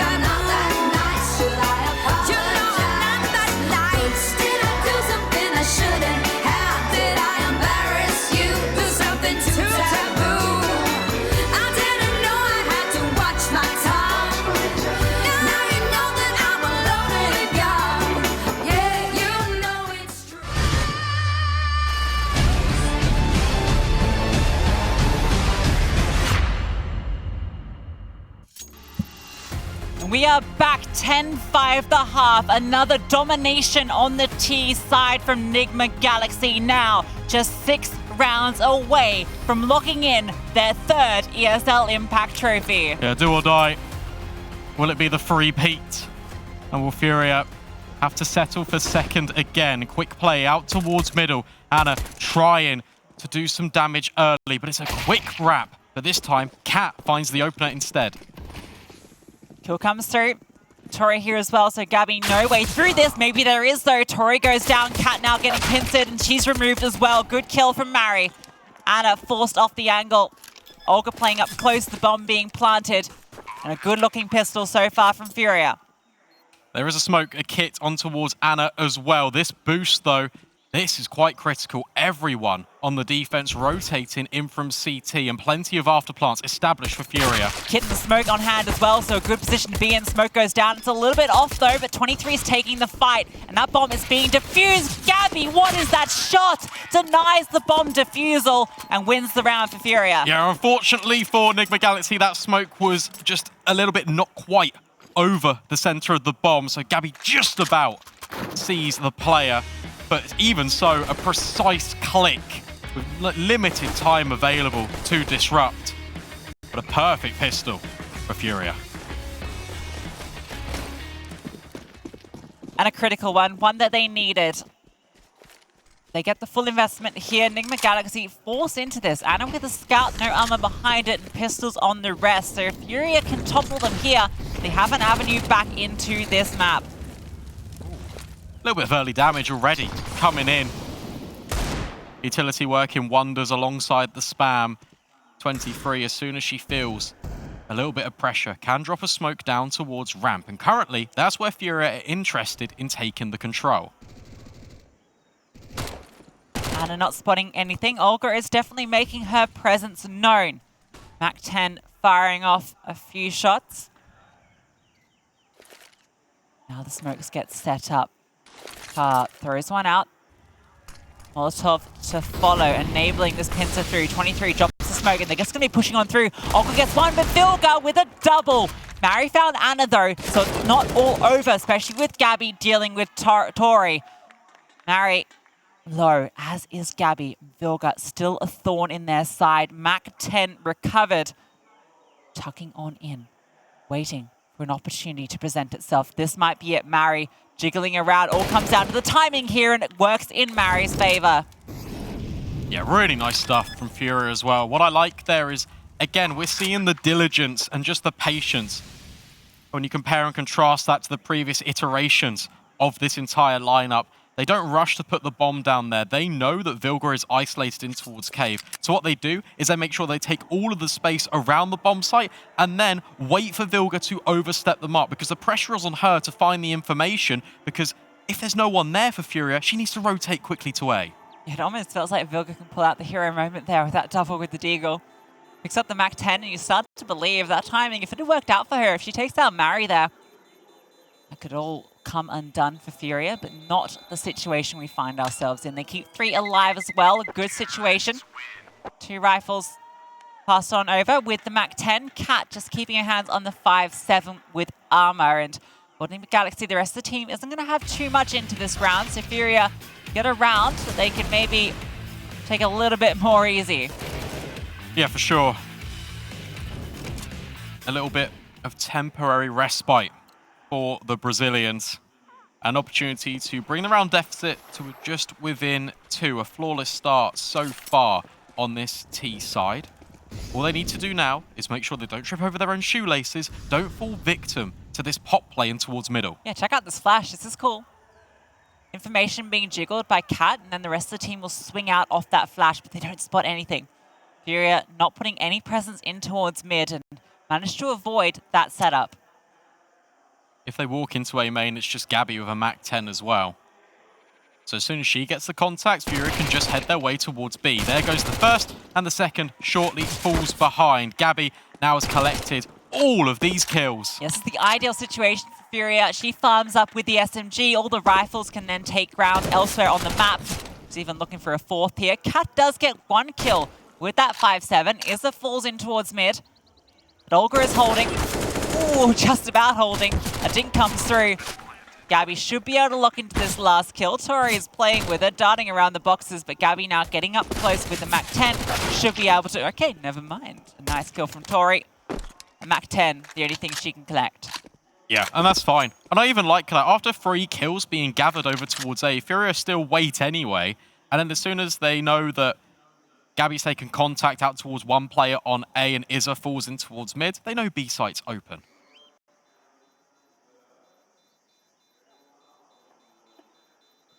C: I'm not that nice. Should I apologize? You know I'm not that nice. Did I do something I shouldn't have? Did I embarrass you? Do something too taboo? I didn't know I had to watch my tongue. Now you know that I'm a loaded gun. Yeah, you know it's true.
A: We are back 10-5 the half. Another domination on the T side from Nigma Galaxy, now just 6 rounds away from locking in their 3rd ESL Impact trophy.
B: Yeah, do or die. Will it be the free Pete? And will FURIA have to settle for 2nd again? Quick play out towards middle. Anna trying to do some damage early, but it's a quick wrap. But this time, Cat finds the opener instead.
A: Kill comes through. Tori here as well, so GaBi no way through this. Maybe there is though. Tori goes down. Cat now getting pincered, and she's removed as well. Good kill from Mari. Anna forced off the angle. Olga playing up close, the bomb being planted. And a good-looking pistol so far from FURIA.
B: There is a smoke, a kit on towards Anna as well. This boost, though, this is quite critical. Everyone on the defense rotating in from CT, and plenty of afterplants established for FURIA.
A: Kit and the smoke on hand as well, so a good position to be in. Smoke goes down. It's a little bit off though, but 23 is taking the fight, and that bomb is being defused. GaBi, what is that shot? Denies the bomb defusal and wins the round for FURIA.
B: Yeah, unfortunately for Nigma Galaxy, that smoke was just a little bit not quite over the center of the bomb, so GaBi just about sees the player. But even so, a precise click with limited time available to disrupt. But a perfect pistol for FURIA.
A: And a critical one that they needed. They get the full investment here. Nigma Galaxy force into this. Anna with a scout, no armor behind it, and pistols on the rest. So if FURIA can topple them here, they have an avenue back into this map.
B: A little bit of early damage already coming in. Utility working wonders alongside the spam. 23, as soon as she feels a little bit of pressure, can drop a smoke down towards ramp. And currently, that's where FURIA are interested in taking the control.
A: Anna not spotting anything. Olga is definitely making her presence known. Mac 10 firing off a few shots. Now the smokes get set up. Throws one out. Molotov to follow, enabling this pincer through. 23 drops the smoke, and they're just going to be pushing on through. Olga gets one, but Vilga with a double. Mari found Anna, though, so it's not all over, especially with GaBi dealing with Tori. Mari low, as is GaBi. Vilga still a thorn in their side. Mac 10 recovered. Tucking on in, waiting for an opportunity to present itself. This might be it. Mari jiggling around. All comes down to the timing here, and it works in Mari's favor.
B: Yeah, really nice stuff from FURIA as well. What I like there is, again, we're seeing the diligence and just the patience when you compare and contrast that to the previous iterations of this entire lineup. They don't rush to put the bomb down there. They know that Vilga is isolated in towards cave. So what they do is they make sure they take all of the space around the bomb site and then wait for Vilga to overstep the mark, because the pressure is on her to find the information, because if there's no one there for FURIA, she needs to rotate quickly to A.
A: It almost feels like Vilga can pull out the hero moment there with that double with the Deagle. Picks up the Mac 10, and you start to believe that timing, if it had worked out for her, if she takes out Mari there, that could all come undone for FURIA, but not the situation we find ourselves in. They keep 3 alive as well, a good situation. 2 rifles passed on over with the Mac 10. Cat just keeping her hands on the 5-7 with armor, and Nigma Galaxy, the rest of the team isn't going to have too much into this round, so FURIA get a round that they can maybe take a little bit more easy.
B: Yeah, for sure. A little bit of temporary respite for the Brazilians. An opportunity to bring the round deficit to just within 2. A flawless start so far on this T side. All they need to do now is make sure they don't trip over their own shoelaces, don't fall victim to this pop play in towards middle.
A: Yeah, check out this flash. This is cool. Information being jiggled by Cat, and then the rest of the team will swing out off that flash, but they don't spot anything. FURIA not putting any presence in towards mid and managed to avoid that setup.
B: If they walk into A main, it's just GaBi with a Mac 10 as well. So as soon as she gets the contact, FURIA can just head their way towards B. There goes the first, and the second shortly falls behind. GaBi now has collected all of these kills.
A: Yes, it's the ideal situation for FURIA. She farms up with the SMG. All the rifles can then take ground elsewhere on the map. She's even looking for a 4th here. Cat does get 1 kill with that 5-7. izaa falls in towards mid. But Olga is holding. Ooh, just about holding. A dink comes through. GaBi should be able to lock into this last kill. Tori is playing with her, darting around the boxes, but GaBi now getting up close with the Mac 10. Should be able to... Okay, never mind. A nice kill from Tori. A Mac 10, the only thing she can collect.
B: Yeah, and that's fine. And I even like that after 3 kills being gathered over towards A, FURIA still wait anyway. And then as soon as they know that GaBi's taken contact out towards one player on A and izaa falls in towards mid, they know B site's open.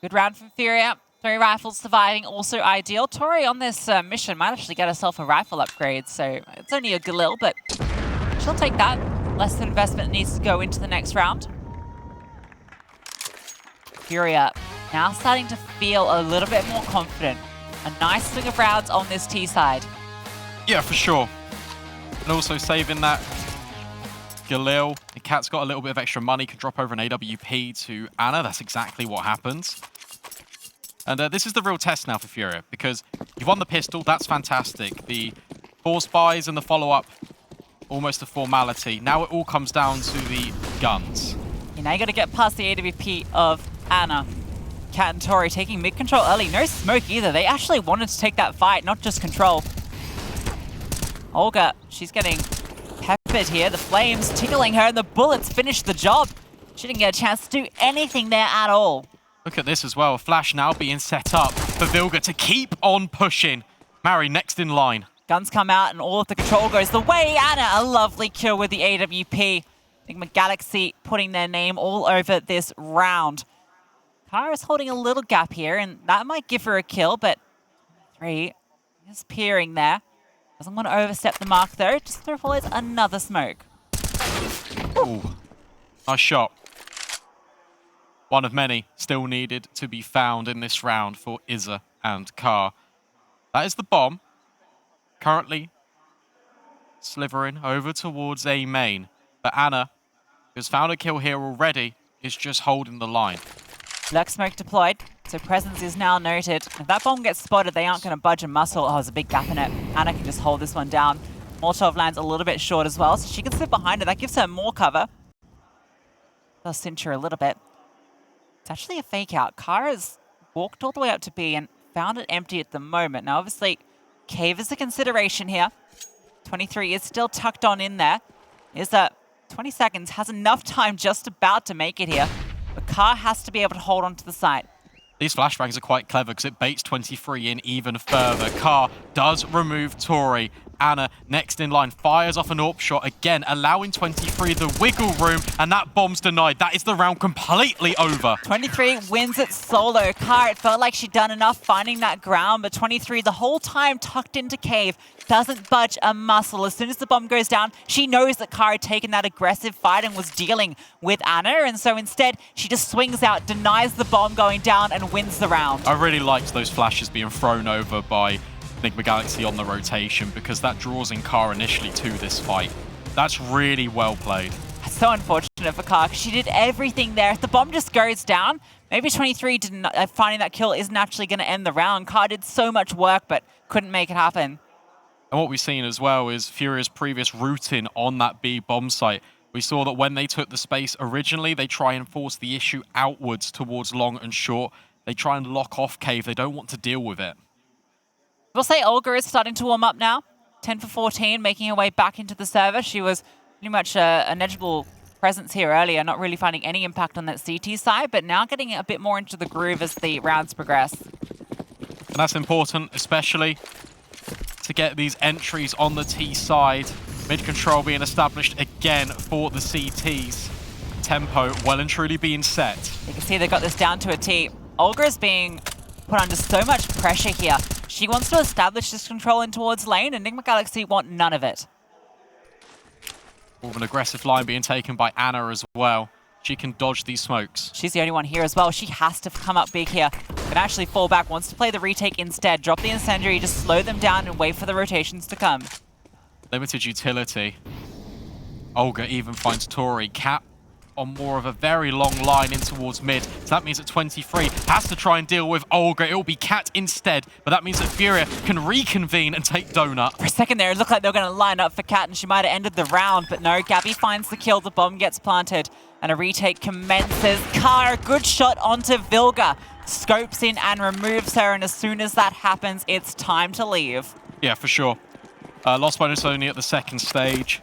A: Good round from FURIA. 3 rifles surviving, also ideal. Tori on this mission might actually get herself a rifle upgrade, so it's only a Galil, but she'll take that. Less investment needs to go into the next round. FURIA now starting to feel a little bit more confident. A nice swing of rounds on this T side.
B: Yeah, for sure. And also saving that Galil. The Cat's got a little bit of extra money, can drop over an AWP to Ana. That's exactly what happens. And this is the real test now for FURIA, because you've won the pistol, that's fantastic. The force buys and the follow-up, almost a formality. Now it all comes down to the guns.
A: You know, you got to get past the AWP of Ana. Cat and Tori taking mid control early. No smoke either. They actually wanted to take that fight, not just control. Olga, she's getting peppered here. The flames tickling her and the bullets finish the job. She didn't get a chance to do anything there at all.
B: Look at this as well. Flash now being set up for Vilga to keep on pushing. Mari next in line.
A: Guns come out and all of the control goes the way. Ana, a lovely kill with the AWP. Nigma Galaxy putting their name all over this round. kaah's holding a little gap here, and that might give her a kill, but 3 is peering there. Doesn't want to overstep the mark, though. Just follows another smoke.
B: Ooh, nice shot. One of many still needed to be found in this round for izaa and kaah. That is the bomb. Currently slithering over towards A main. But Ana, who's found a kill here already, is just holding the line.
A: Lurk smoke deployed, so presence is now noted. If that bomb gets spotted, they aren't going to budge a muscle. Oh, there's a big gap in it. Ana can just hold this one down. Molotov lands a little bit short as well, so she can sit behind it. That gives her more cover. Does cinch her a little bit. It's actually a fake out. kaah has walked all the way up to B and found it empty at the moment. Now, obviously, cave is a consideration here. 23 is still tucked on in there. izaa 20 seconds, has enough time just about to make it here. But kaah has to be able to hold on to the site.
B: These flashbangs are quite clever because it baits 23 in even further. Ka does remove Tori. Ana, next in line, fires off an AWP shot again, allowing 23 the wiggle room, and that bomb's denied. That is the round completely over.
A: 23 wins it solo. Ka, it felt like she'd done enough finding that ground, but 23 the whole time tucked into cave, doesn't budge a muscle. As soon as the bomb goes down, she knows that Ka had taken that aggressive fight and was dealing with Ana, and so instead, she just swings out, denies the bomb going down, and wins the round.
B: I really liked those flashes being thrown over by Nigma Galaxy on the rotation because that draws in Ka initially to this fight. That's really well played.
A: So unfortunate for Ka, 'cause she did everything there. If the bomb just goes down, maybe 23 didn't, finding that kill isn't actually going to end the round. Ka did so much work, but couldn't make it happen.
B: And what we've seen as well is FURIA's previous routing on that B bomb site. We saw that when they took the space originally, they try and force the issue outwards towards long and short. They try and lock off cave. They don't want to deal with it.
A: We'll say Olga is starting to warm up now. 10 for 14, making her way back into the server. She was pretty much a negligible presence here earlier, not really finding any impact on that CT side, but now getting a bit more into the groove as the rounds progress.
B: And that's important, especially to get these entries on the T side. Mid control being established again for the CTs. Tempo well and truly being set.
A: You can see they got this down to a T. Olga is being put under so much pressure here. She wants to establish this control in towards lane, and Nigma Galaxy want none of it.
B: More of an aggressive line being taken by Ana as well. She can dodge these smokes.
A: She's the only one here as well. She has to come up big here. Can actually fall back, wants to play the retake instead. Drop the incendiary, just slow them down and wait for the rotations to come.
B: Limited utility. Olga even finds Tori. Cat on more of a very long line in towards mid. So that means that 23 has to try and deal with Olga. It will be Cat instead, but that means that FURIA can reconvene and take Donut.
A: For a second there, it looked like they were going to line up for Cat, and she might have ended the round, but no, GaBi finds the kill, the bomb gets planted, and a retake commences. Ka, a good shot onto Vilga. Scopes in and removes her, and as soon as that happens, it's time to leave.
B: Yeah, for sure. Lost bonus only at the second stage.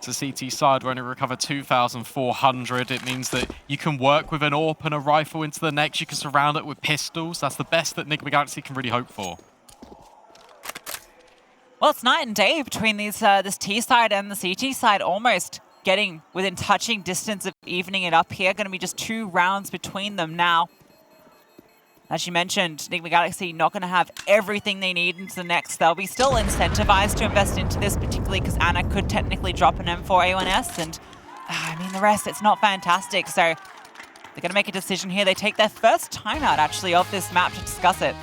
B: To CT side, we only recover 2,400. It means that you can work with an AWP and a rifle into the next. You can surround it with pistols. That's the best that Nigma Galaxy can really hope for.
A: Well, it's night and day between these this T side and the CT side, almost getting within touching distance of evening it up here. Going to be just 2 rounds between them now. As you mentioned, Nigma Galaxy not going to have everything they need into the next. They'll be still incentivized to invest into this, particularly because Ana could technically drop an M4A1S, and I mean, the rest, it's not fantastic. So they're going to make a decision here. They take their first timeout, actually, of this map to discuss it.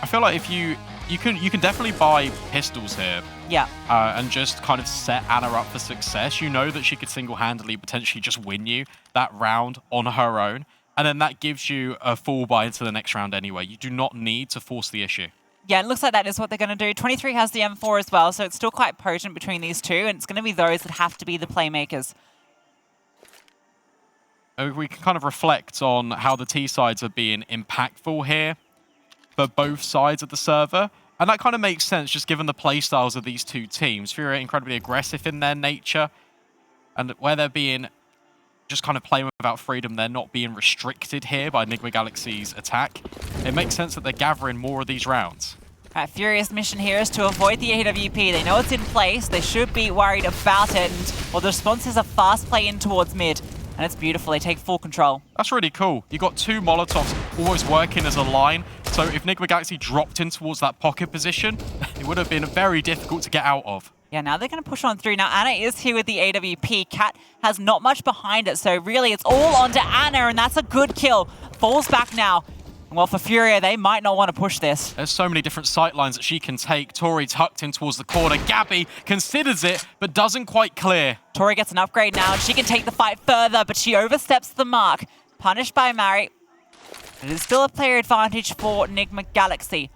B: I feel like if you can definitely buy pistols here.
A: Yeah.
B: And just kind of set Ana up for success. You know that she could single-handedly potentially just win you that round on her own. And then that gives you a full buy into the next round anyway. You do not need to force the issue.
A: Yeah, it looks like that is what they're going to do. 23 has the M4 as well, so it's still quite potent between these two, and it's going to be those that have to be the playmakers.
B: We can kind of reflect on how the T sides are being impactful here for both sides of the server. And that kind of makes sense, just given the playstyles of these two teams. FURIA incredibly aggressive in their nature, and where they're being just kind of playing without freedom, they're not being restricted here by Nigma Galaxy's attack. It makes sense that they're gathering more of these rounds.
A: FURIA's mission here is to avoid the AWP. They know it's in place. They should be worried about it. And, well, the response is a fast play in towards mid. And it's beautiful. They take full control.
B: That's really cool. You got 2 Molotovs always working as a line. So if Nigma Galaxy dropped in towards that pocket position, it would have been very difficult to get out of.
A: Yeah, now they're going to push on through. Now, Ana is here with the AWP. Cat has not much behind it, so really it's all onto Ana, and that's a good kill. Falls back now. Well, for FURIA, they might not want to push this.
B: There's so many different sight lines that she can take. Tori tucked in towards the corner. GaBi considers it, but doesn't quite clear.
A: Tori gets an upgrade now, and she can take the fight further, but she oversteps the mark. Punished by Mari. It is still a player advantage for Nigma Galaxy.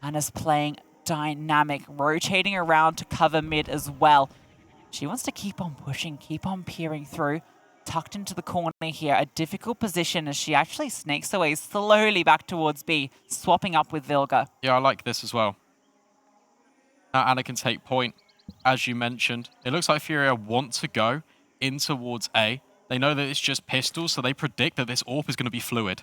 A: Ana's playing dynamic, rotating around to cover mid as well. She wants to keep on pushing, keep on peering through. Tucked into the corner here, a difficult position as she actually snakes away slowly back towards B, swapping up with Vilga.
B: Yeah, I like this as well. Now Ana can take point, as you mentioned. It looks like FURIA want to go in towards A. They know that it's just pistols, so they predict that this AWP is going to be fluid.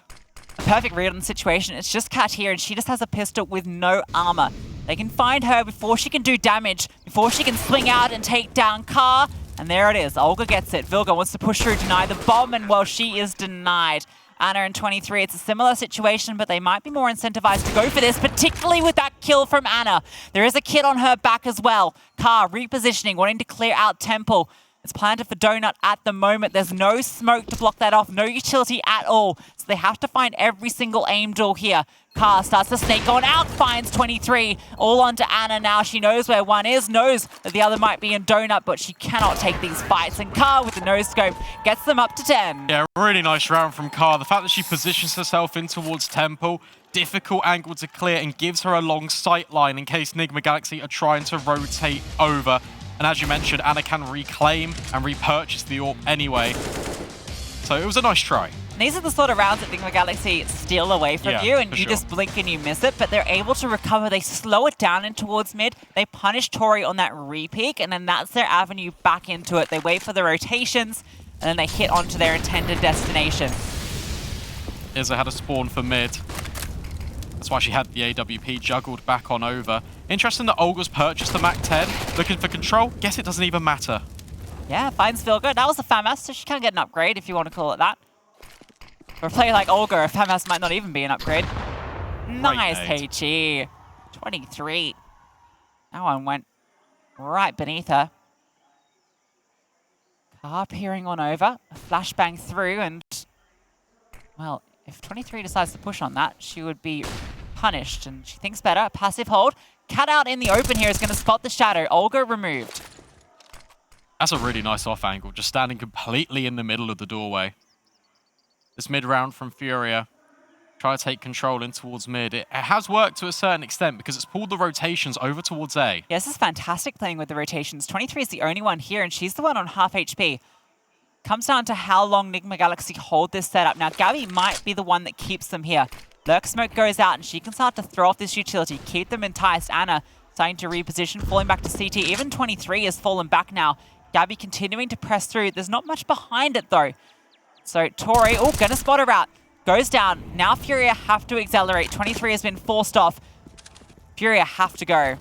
A: A perfect read on the situation. It's just Kat here, and she just has a pistol with no armor. They can find her before she can do damage, before she can swing out and take down Ka. And there it is. Olga gets it. Vilga wants to push through, deny the bomb, and well, she is denied. Anna and 23, it's a similar situation, but they might be more incentivized to go for this, particularly with that kill from Anna. There is a kid on her back as well. Ka repositioning, wanting to clear out Temple. It's planted for Donut at the moment. There's no smoke to block that off, no utility at all. So they have to find every single aim door here. Ka starts to snake on out, finds 23. All onto Anna now. She knows where one is, knows that the other might be in Donut, but she cannot take these fights. And Ka, with the no-scope, gets them up to 10.
B: Yeah, really nice round from Ka. The fact that she positions herself in towards Temple, difficult angle to clear, and gives her a long sight line in case Nigma Galaxy are trying to rotate over. And as you mentioned, Anna can reclaim and repurchase the AWP anyway. So it was a nice try.
A: And these are the sort of rounds that Nigma Galaxy steal away from you, and you
B: sure.
A: just blink and you miss it, but they're able to recover. They slow it down in towards mid. They punish Tori on that re-peek, and then that's their avenue back into it. They wait for the rotations, and then they hit onto their intended destination.
B: izaa had a spawn for mid. That's why she had the AWP juggled back on over. Interesting that Olga's purchased the MAC-10. Looking for control. Guess it doesn't even matter.
A: Yeah, finds Vilga. That was a FAMAS, so she can get an upgrade if you want to call it that. For a player like Olga, a FAMAS might not even be an upgrade. Nice HE. 23. That one went right beneath her. Ka peering on over. A flashbang through, and well, if 23 decides to push on that, she would be punished, and she thinks better. Passive hold. Cat out in the open here is going to spot the shadow. Olga removed.
B: That's a really nice off angle, just standing completely in the middle of the doorway. This mid round from FURIA. Try to take control in towards mid. It has worked to a certain extent because it's pulled the rotations over towards A.
A: Yeah, this is fantastic playing with the rotations. 23 is the only one here, and she's the one on half HP. Comes down to how long Nigma Galaxy hold this setup. Now, GaBi might be the one that keeps them here. Lurk smoke goes out, and she can start to throw off this utility, keep them enticed. Anna starting to reposition, falling back to CT. Even 23 has fallen back now. GaBi continuing to press through. There's not much behind it, though. So Tori, gonna spot her out. Goes down. Now FURIA have to accelerate. 23 has been forced off. FURIA have to go.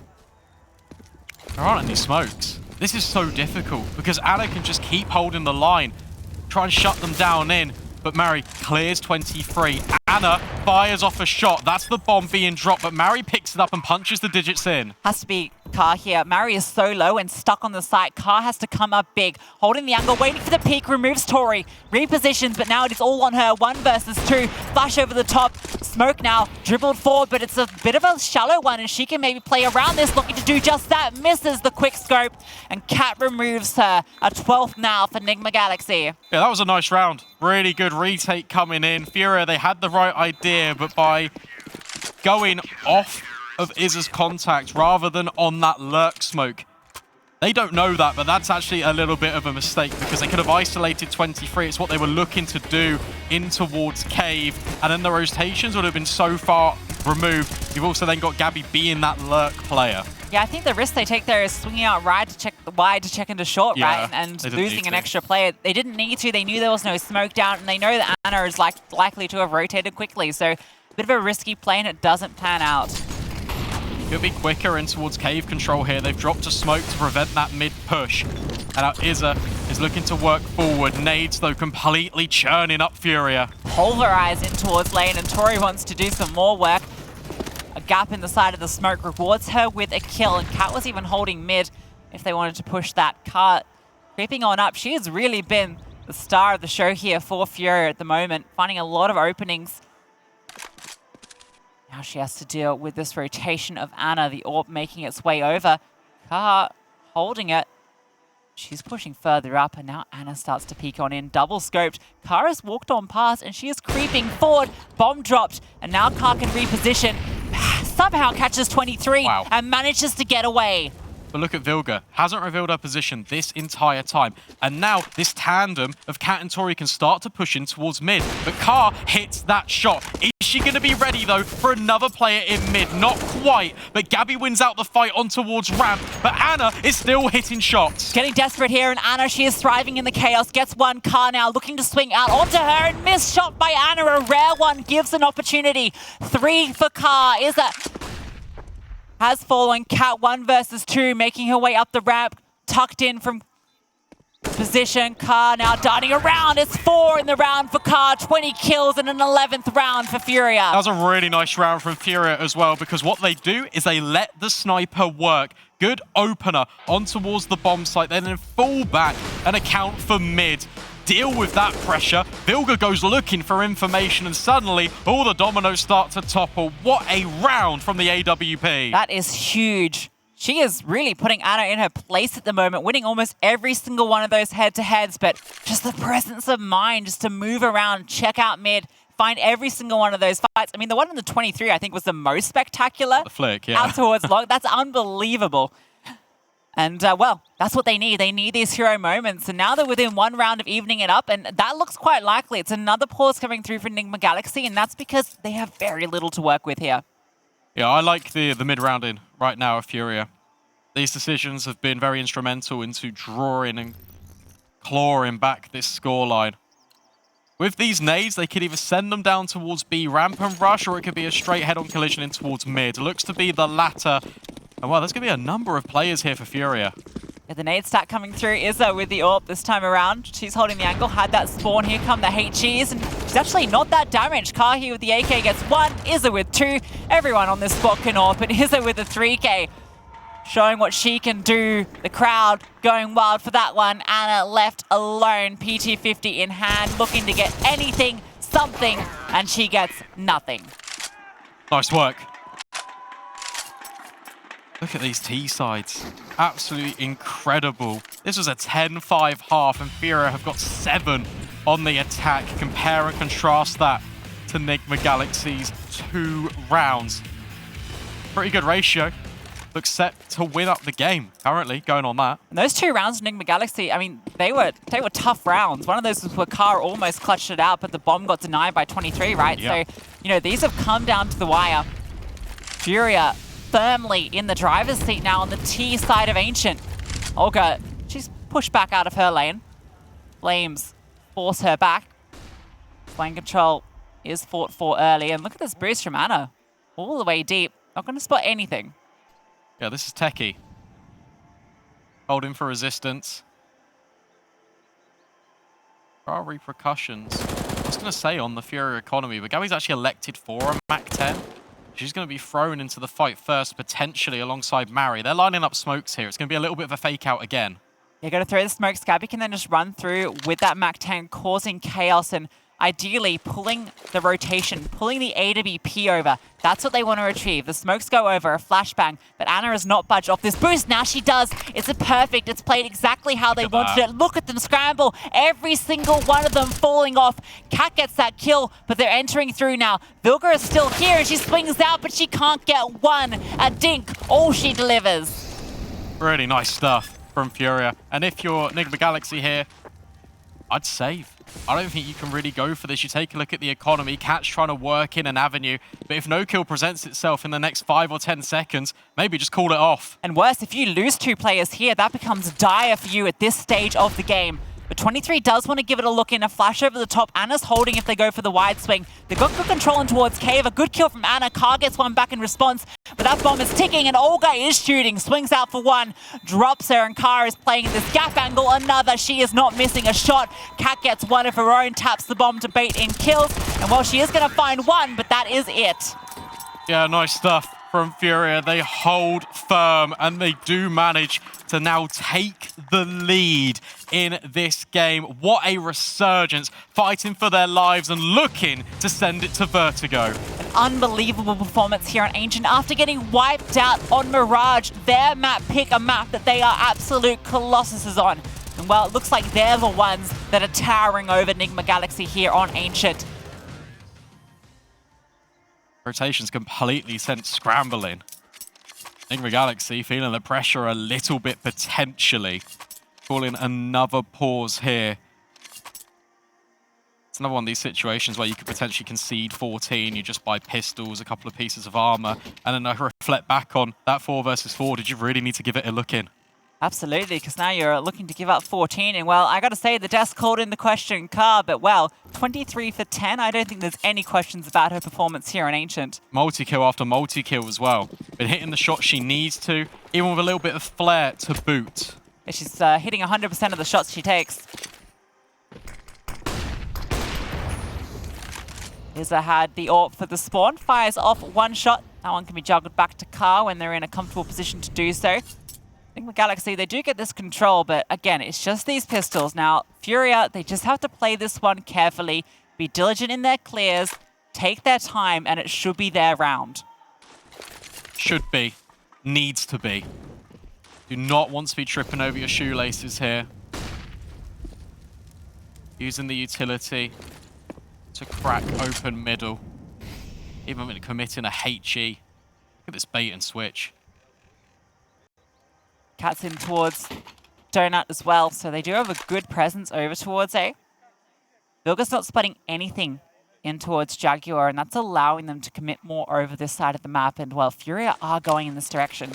B: There aren't any smokes. This is so difficult because Anna can just keep holding the line, try and shut them down in, but Mari clears 23. Anna fires off a shot. That's the bomb being dropped, but Mari picks it up and punches the digits in.
A: Has to be Ka here. Mari is so low and stuck on the site. Ka has to come up big, holding the angle, waiting for the peek, removes Tori, repositions, but now it is all on her. 1 versus 2, flash over the top. Smoke now, dribbled forward, but it's a bit of a shallow one, and she can maybe play around this, looking to do just that. Misses the quick scope, and Cat removes her. A 12th now for Nigma Galaxy.
B: Yeah, that was a nice round. Really good retake coming in. FURIA, they had the right idea, but by going off of izaa's contact rather than on that lurk smoke, they don't know that, but that's actually a little bit of a mistake because they could have isolated 23. It's what they were looking to do in towards cave, and then the rotations would have been so far removed. You've also then got GaBi being that lurk player.
A: Yeah, I think the risk they take there is swinging out wide to check into short, right? And losing an extra player. They didn't need to. They knew there was no smoke down, and they know that Anna is likely to have rotated quickly. So a bit of a risky play, and it doesn't pan out.
B: Could be quicker in towards cave control here. They've dropped a smoke to prevent that mid push. And now izaa is looking to work forward. Nades, though, completely churning up FURIA.
A: Pulverize in towards lane, and Tori wants to do some more work. A gap in the side of the smoke rewards her with a kill, and Cat was even holding mid if they wanted to push that. Kat creeping on up. She has really been the star of the show here for FURIA at the moment, finding a lot of openings. Now she has to deal with this rotation of Anna, the AWP making its way over. Ka holding it. She's pushing further up, and now Anna starts to peek on in. Double scoped. Ka has walked on past, and she is creeping forward. Bomb dropped, and now Ka can reposition. Somehow catches 23 and manages to get away.
B: But look at Vilga. Hasn't revealed her position this entire time. And now this tandem of Cat and Tori can start to push in towards mid. But Ka hits that shot. Is she going to be ready, though, for another player in mid? Not quite, but GaBi wins out the fight on towards ramp, but Anna is still hitting shots.
A: Getting desperate here, and Anna, she is thriving in the chaos. Gets one, Car now looking to swing out onto her, and missed shot by Anna. A rare one gives an opportunity. 3 for Car. izaa has fallen. Cat 1 versus 2, making her way up the ramp, tucked in from position. Car now darting around. It's 4 in the round for Car. 20 kills in an 11th round for FURIA.
B: That was a really nice round from FURIA as well, because what they do is they let the sniper work. Good opener on towards the bomb site, then fall back and account for mid. Deal with that pressure. Vilga goes looking for information, and suddenly all the dominoes start to topple. What a round from the AWP.
A: That is huge. She is really putting Anna in her place at the moment, winning almost every single one of those head-to-heads, but just the presence of mind just to move around, check out mid, find every single one of those fights. I mean, the one in the 23, I think, was the most spectacular.
B: The flick, yeah.
A: Out towards long. That's unbelievable. And, well, that's what they need. They need these hero moments. And now they're within 1 round of evening it up, and that looks quite likely. It's another pause coming through for Nigma Galaxy, and that's because they have very little to work with here.
B: Yeah, I like the mid-round in right now of FURIA. These decisions have been very instrumental into drawing and clawing back this scoreline. With these nades, they could either send them down towards B ramp and rush, or it could be a straight head-on collision in towards mid. It looks to be the latter. And well, there's going to be a number of players here for FURIA.
A: Yeah, the nade stack coming through. izaa with the AWP this time around. She's holding the angle, had that spawn. Here come the HGs, and she's actually not that damaged. Kahi with the AK gets 1, izaa with 2. Everyone on this spot can AWP, but izaa with the 3K. Showing what she can do. The crowd going wild for that one. Anna left alone. PT50 in hand, looking to get anything, something, and she gets nothing.
B: Nice work. Look at these T-sides. Absolutely incredible. This was a 10-5 half, and FURIA have got 7 on the attack. Compare and contrast that to Nigma Galaxy's 2 rounds. Pretty good ratio. Looks set to win up the game currently, going on that.
A: And those 2 rounds of Nigma Galaxy, I mean, they were tough rounds. One of those was where Car almost clutched it out, but the bomb got denied by 23, right?
B: Yep.
A: So, you know, these have come down to the wire. FURIA firmly in the driver's seat now on the T side of Ancient. Olga, she's pushed back out of her lane. Flames force her back. Lane control is fought for early. And look at this boost from Anna. All the way deep. Not going to spot anything.
B: Yeah, this is techie. Holding for resistance. There are repercussions. I was going to say on the FURIA economy, but GaBi's actually elected for a Mac 10. She's going to be thrown into the fight first, potentially alongside Mari. They're lining up smokes here. It's going to be a little bit of a fake out again.
A: You're going to throw the smokes. GaBi can then just run through with that Mac 10, causing chaos and ideally pulling the rotation, pulling the AWP over. That's what they want to achieve. The smokes go over, a flashbang, but Anna has not budged off this boost. Now she does. It's a perfect. It's played exactly how they wanted it. Look at them scramble. Every single one of them falling off. Cat gets that kill, but they're entering through now. Vilga is still here, and she swings out, but she can't get one. A dink, all she delivers.
B: Really nice stuff from FURIA. And if you're Nigma Galaxy here, I'd save. I don't think you can really go for this. You take a look at the economy. Cat's trying to work in an avenue. But if no kill presents itself in the next 5 or 10 seconds, maybe just call it off.
A: And worse, if you lose 2 players here, that becomes dire for you at this stage of the game. But 23 does want to give it a look in, a flash over the top. Anna's holding if they go for the wide swing. They've got good control in towards Cave. A good kill from Anna. Car gets one back in response. But that bomb is ticking, and Olga is shooting. Swings out for one. Drops her, and Car is playing this gap angle. Another. She is not missing a shot. Cat gets one of her own. Taps the bomb to bait in kills. And well, she is going to find one, but that is it.
B: Yeah, nice stuff from FURIA. They hold firm, and they do manage to now take the lead in this game. What a resurgence, fighting for their lives and looking to send it to Vertigo.
A: An unbelievable performance here on Ancient after getting wiped out on Mirage. Their map pick, a map that they are absolute colossuses on. And well, it looks like they're the ones that are towering over Nigma Galaxy here on Ancient.
B: Rotations completely sent scrambling. Nigma Galaxy feeling the pressure a little bit potentially. Calling another pause here. It's another one of these situations where you could potentially concede 14, you just buy pistols, a couple of pieces of armor, and then I reflect back on that 4 versus 4. Did you really need to give it a look in?
A: Absolutely, because now you're looking to give up 14. And, well, I got to say, the desk called in the question, Car, but, well, 23 for 10. I don't think there's any questions about her performance here on Ancient.
B: Multi-kill after multi-kill as well. Been hitting the shots she needs to, even with a little bit of flair to boot.
A: Yeah, she's hitting 100% of the shots she takes. izaa had the AWP for the spawn, fires off one shot. That one can be juggled back to Car when they're in a comfortable position to do so. Nigma Galaxy, they do get this control, but again, it's just these pistols. Now, FURIA, they just have to play this one carefully, be diligent in their clears, take their time, and it should be their round.
B: Should be. Needs to be. Do not want to be tripping over your shoelaces here. Using the utility to crack open middle. Even committing a HE. Look at this bait and switch.
A: Cat's in towards Donut as well, so they do have a good presence over towards A. Vilga's not spotting anything in towards Jaguar, and that's allowing them to commit more over this side of the map, and, well, FURIA are going in this direction.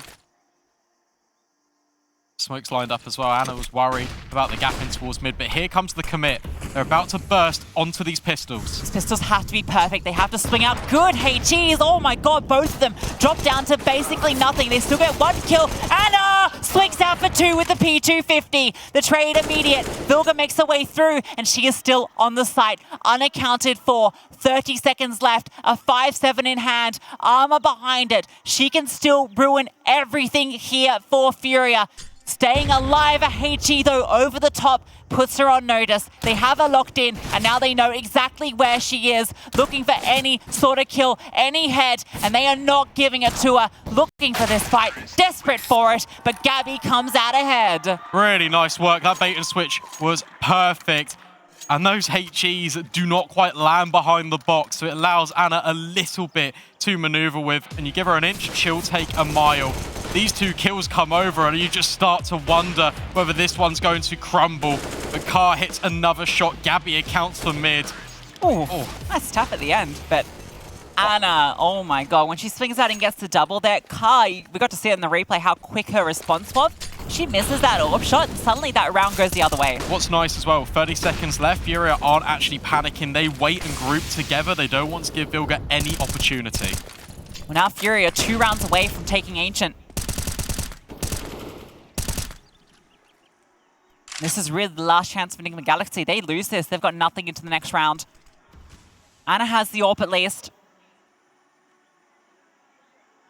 B: Smoke's lined up as well. Anna was worried about the gap in towards mid, but here comes the commit. They're about to burst onto these pistols.
A: These pistols have to be perfect. They have to swing out good HEs. Oh my god, both of them drop down to basically nothing. They still get one kill. Anna swings out for 2 with the P250. The trade immediate. Vilga makes her way through, and she is still on the site. Unaccounted for. 30 seconds left. A 5-7 in hand. Armor behind it. She can still ruin everything here for FURIA. Staying alive, a HE though over the top puts her on notice. They have her locked in, and now they know exactly where she is, looking for any sort of kill, any head, and they are not giving it to her, looking for this fight, desperate for it, but GaBi comes out ahead.
B: Really nice work. That bait and switch was perfect. And those HEs do not quite land behind the box, so it allows Anna a little bit to maneuver with, and you give her an inch, she'll take a mile. These 2 kills come over, and you just start to wonder whether this one's going to crumble. But Car hits another shot. GaBi accounts for mid.
A: Oh, that's tough at the end, but Anna, oh my god, when she swings out and gets the double there, Car, we got to see it in the replay how quick her response was. She misses that AWP shot, and suddenly that round goes the other way.
B: What's nice as well, 30 seconds left. FURIA aren't actually panicking. They wait and group together. They don't want to give Vilga any opportunity.
A: Well, now FURIA 2 rounds away from taking Ancient. This is really the last chance for Nigma Galaxy. They lose this, they've got nothing into the next round. Anna has the AWP at least.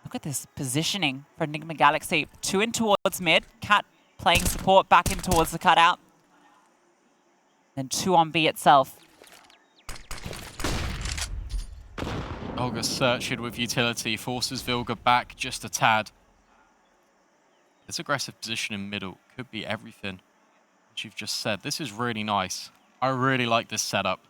A: Look at this positioning for Nigma Galaxy. 2 in towards mid. Cat playing support back in towards the cutout. Then 2 on B itself.
B: Olga searching with utility, forces Vilga back just a tad. This aggressive position in middle could be everything that you've just said. This is really nice. I really like this setup.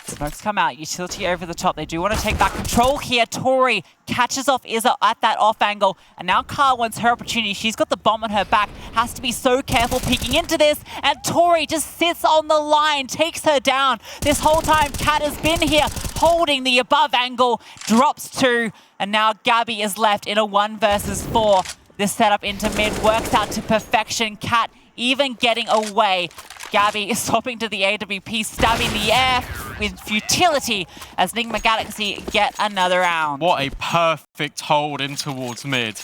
A: Smokes come out, utility over the top. They do want to take back control here. Tori catches off izaa at that off angle, and now Car wants her opportunity. She's got the bomb on her back, has to be so careful peeking into this, and Tori just sits on the line, takes her down. This whole time, Cat has been here holding the above angle, drops 2, and now GaBi is left in a 1 versus 4. This setup into mid works out to perfection. Cat even getting away. GaBi is swapping to the AWP, stabbing the air with futility as Nigma Galaxy get another round.
B: What a perfect hold in towards mid.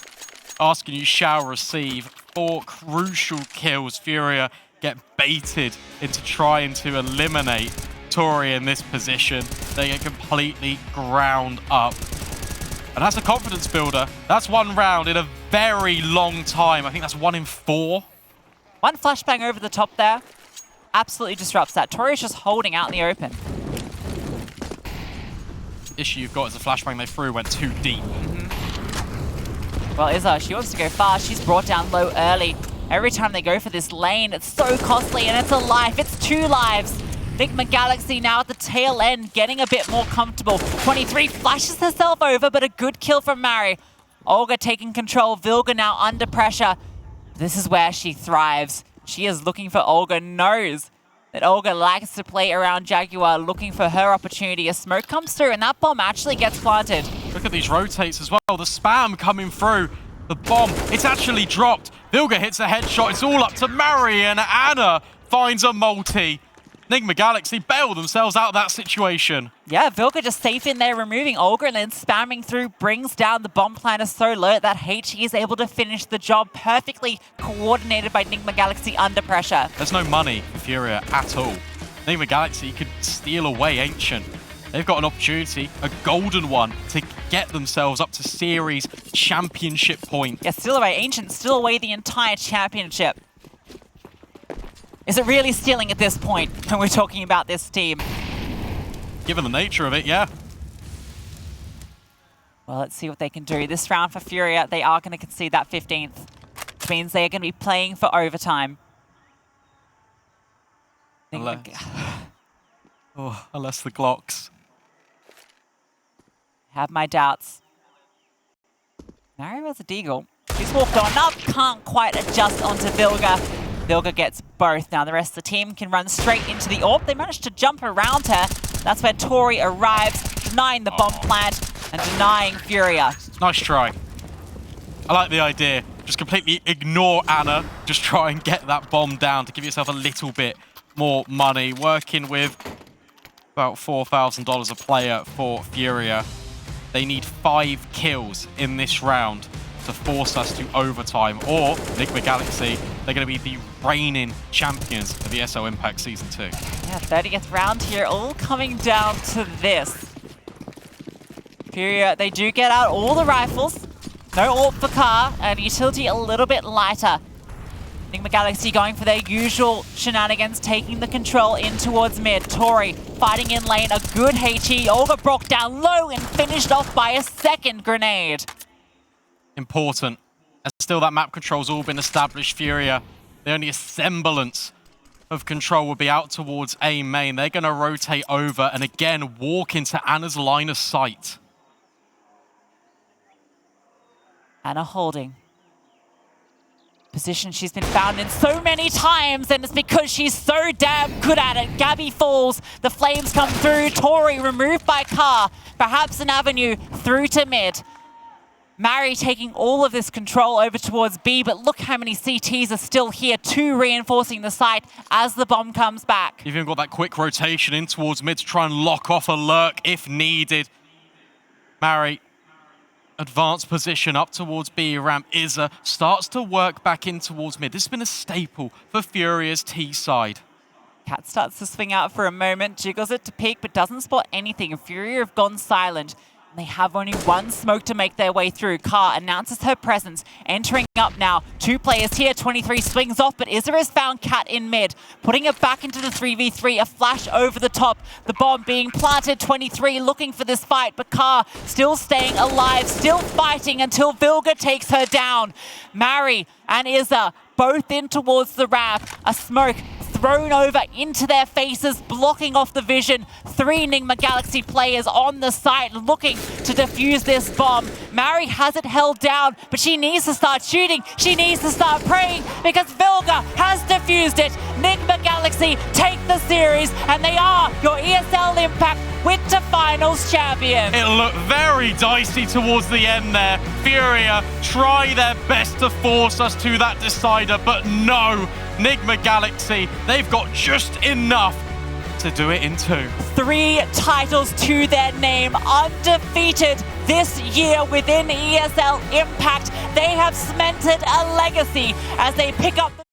B: Asking you shall receive 4 crucial kills. FURIA get baited into trying to eliminate Tori in this position. They get completely ground up. And that's a confidence builder. That's 1 round in a very long time. I think that's 1 in 4.
A: 1 flashbang over the top there. Absolutely disrupts that. Tori's just holding out in the open.
B: Issue you've got is the flashbang they threw went too deep.
A: Well, izaa, she wants to go fast. She's brought down low early. Every time they go for this lane, it's so costly, and it's a life. It's 2 lives. Nigma Galaxy now at the tail end, getting a bit more comfortable. 23 flashes herself over, but a good kill from Mari. Olga taking control. Vilga now under pressure. This is where she thrives. She is looking for Olga, knows that Olga likes to play around Jaguar, looking for her opportunity. A smoke comes through, and that bomb actually gets planted.
B: Look at these rotates as well. The spam coming through. The bomb, it's actually dropped. Vilga hits a headshot. It's all up to Mary, and Anna finds a multi. Nigma Galaxy bail themselves out of that situation.
A: Yeah, Vilga just safe in there, removing Olga and then spamming through, brings down the bomb planter so low that HE is able to finish the job, perfectly coordinated by Nigma Galaxy under pressure.
B: There's no money for FURIA at all. Nigma Galaxy could steal away Ancient. They've got an opportunity, a golden one, to get themselves up to series championship point.
A: Yeah, still away. Ancient still away the entire championship. Is it really stealing at this point when we're talking about this team?
B: Given the nature of it, yeah.
A: Well, let's see what they can do. This round for FURIA, they are going to concede that 15th. Which means they are going to be playing for overtime.
B: Unless the Glocks.
A: Have my doubts. Mary was a deagle. She's walked on up, can't quite adjust onto Vilga. Vilga gets both. Now the rest of the team can run straight into the AWP. They managed to jump around her. That's where Tori arrives, denying the bomb plant and denying FURIA.
B: Nice try. I like the idea. Just completely ignore Anna. Just try and get that bomb down to give yourself a little bit more money. Working with about $4,000 a player for FURIA. They need 5 kills in this round to force us to overtime, or Nigma Galaxy, they're going to be the reigning champions of the ESL Impact Season 2.
A: Yeah, 30th round here, all coming down to this. FURIA, they do get out all the rifles. No AWP for Car, and utility a little bit lighter. Nigma Galaxy going for their usual shenanigans, taking the control in towards mid. Tori fighting in lane, a good HE. Olga broke down low and finished off by a second grenade.
B: Important. As still that map control's all been established, FURIA, the only semblance of control will be out towards A main. They're going to rotate over and again walk into Anna's line of sight.
A: Anna holding. Position she's been found in so many times, and it's because she's so damn good at it. GaBi falls, the flames come through, Tori removed by Car, perhaps an avenue through to mid. Mary taking all of this control over towards B, but look how many CTs are still here, 2 reinforcing the site as the bomb comes back.
B: You've even got that quick rotation in towards mid to try and lock off a lurk if needed. Mary, advanced position up towards B ramp. izaa starts to work back in towards mid. This has been a staple for FURIA's T side.
A: Cat starts to swing out for a moment, jiggles it to peek, but doesn't spot anything. FURIA have gone silent. And they have only one smoke to make their way through. Car announces her presence, entering up now. 2 players here, 23 swings off, but izaa has found Cat in mid, putting it back into the 3v3, a flash over the top. The bomb being planted, 23 looking for this fight, but Car still staying alive, still fighting until Vilga takes her down. Mary and izaa both in towards the ramp. A smoke thrown over into their faces, blocking off the vision. 3 Nigma Galaxy players on the site looking to defuse this bomb. Mary has it held down, but she needs to start shooting. She needs to start praying because Vilga has defused it. Nigma Galaxy take the series, and they are your ESL Impact Winter Finals champion.
B: It looked very dicey towards the end there. FURIA try their best to force us to that decider, but no. Nigma Galaxy, they've got just enough to do it in 2.
A: 3 titles to their name, undefeated this year within ESL Impact. They have cemented a legacy as they pick up the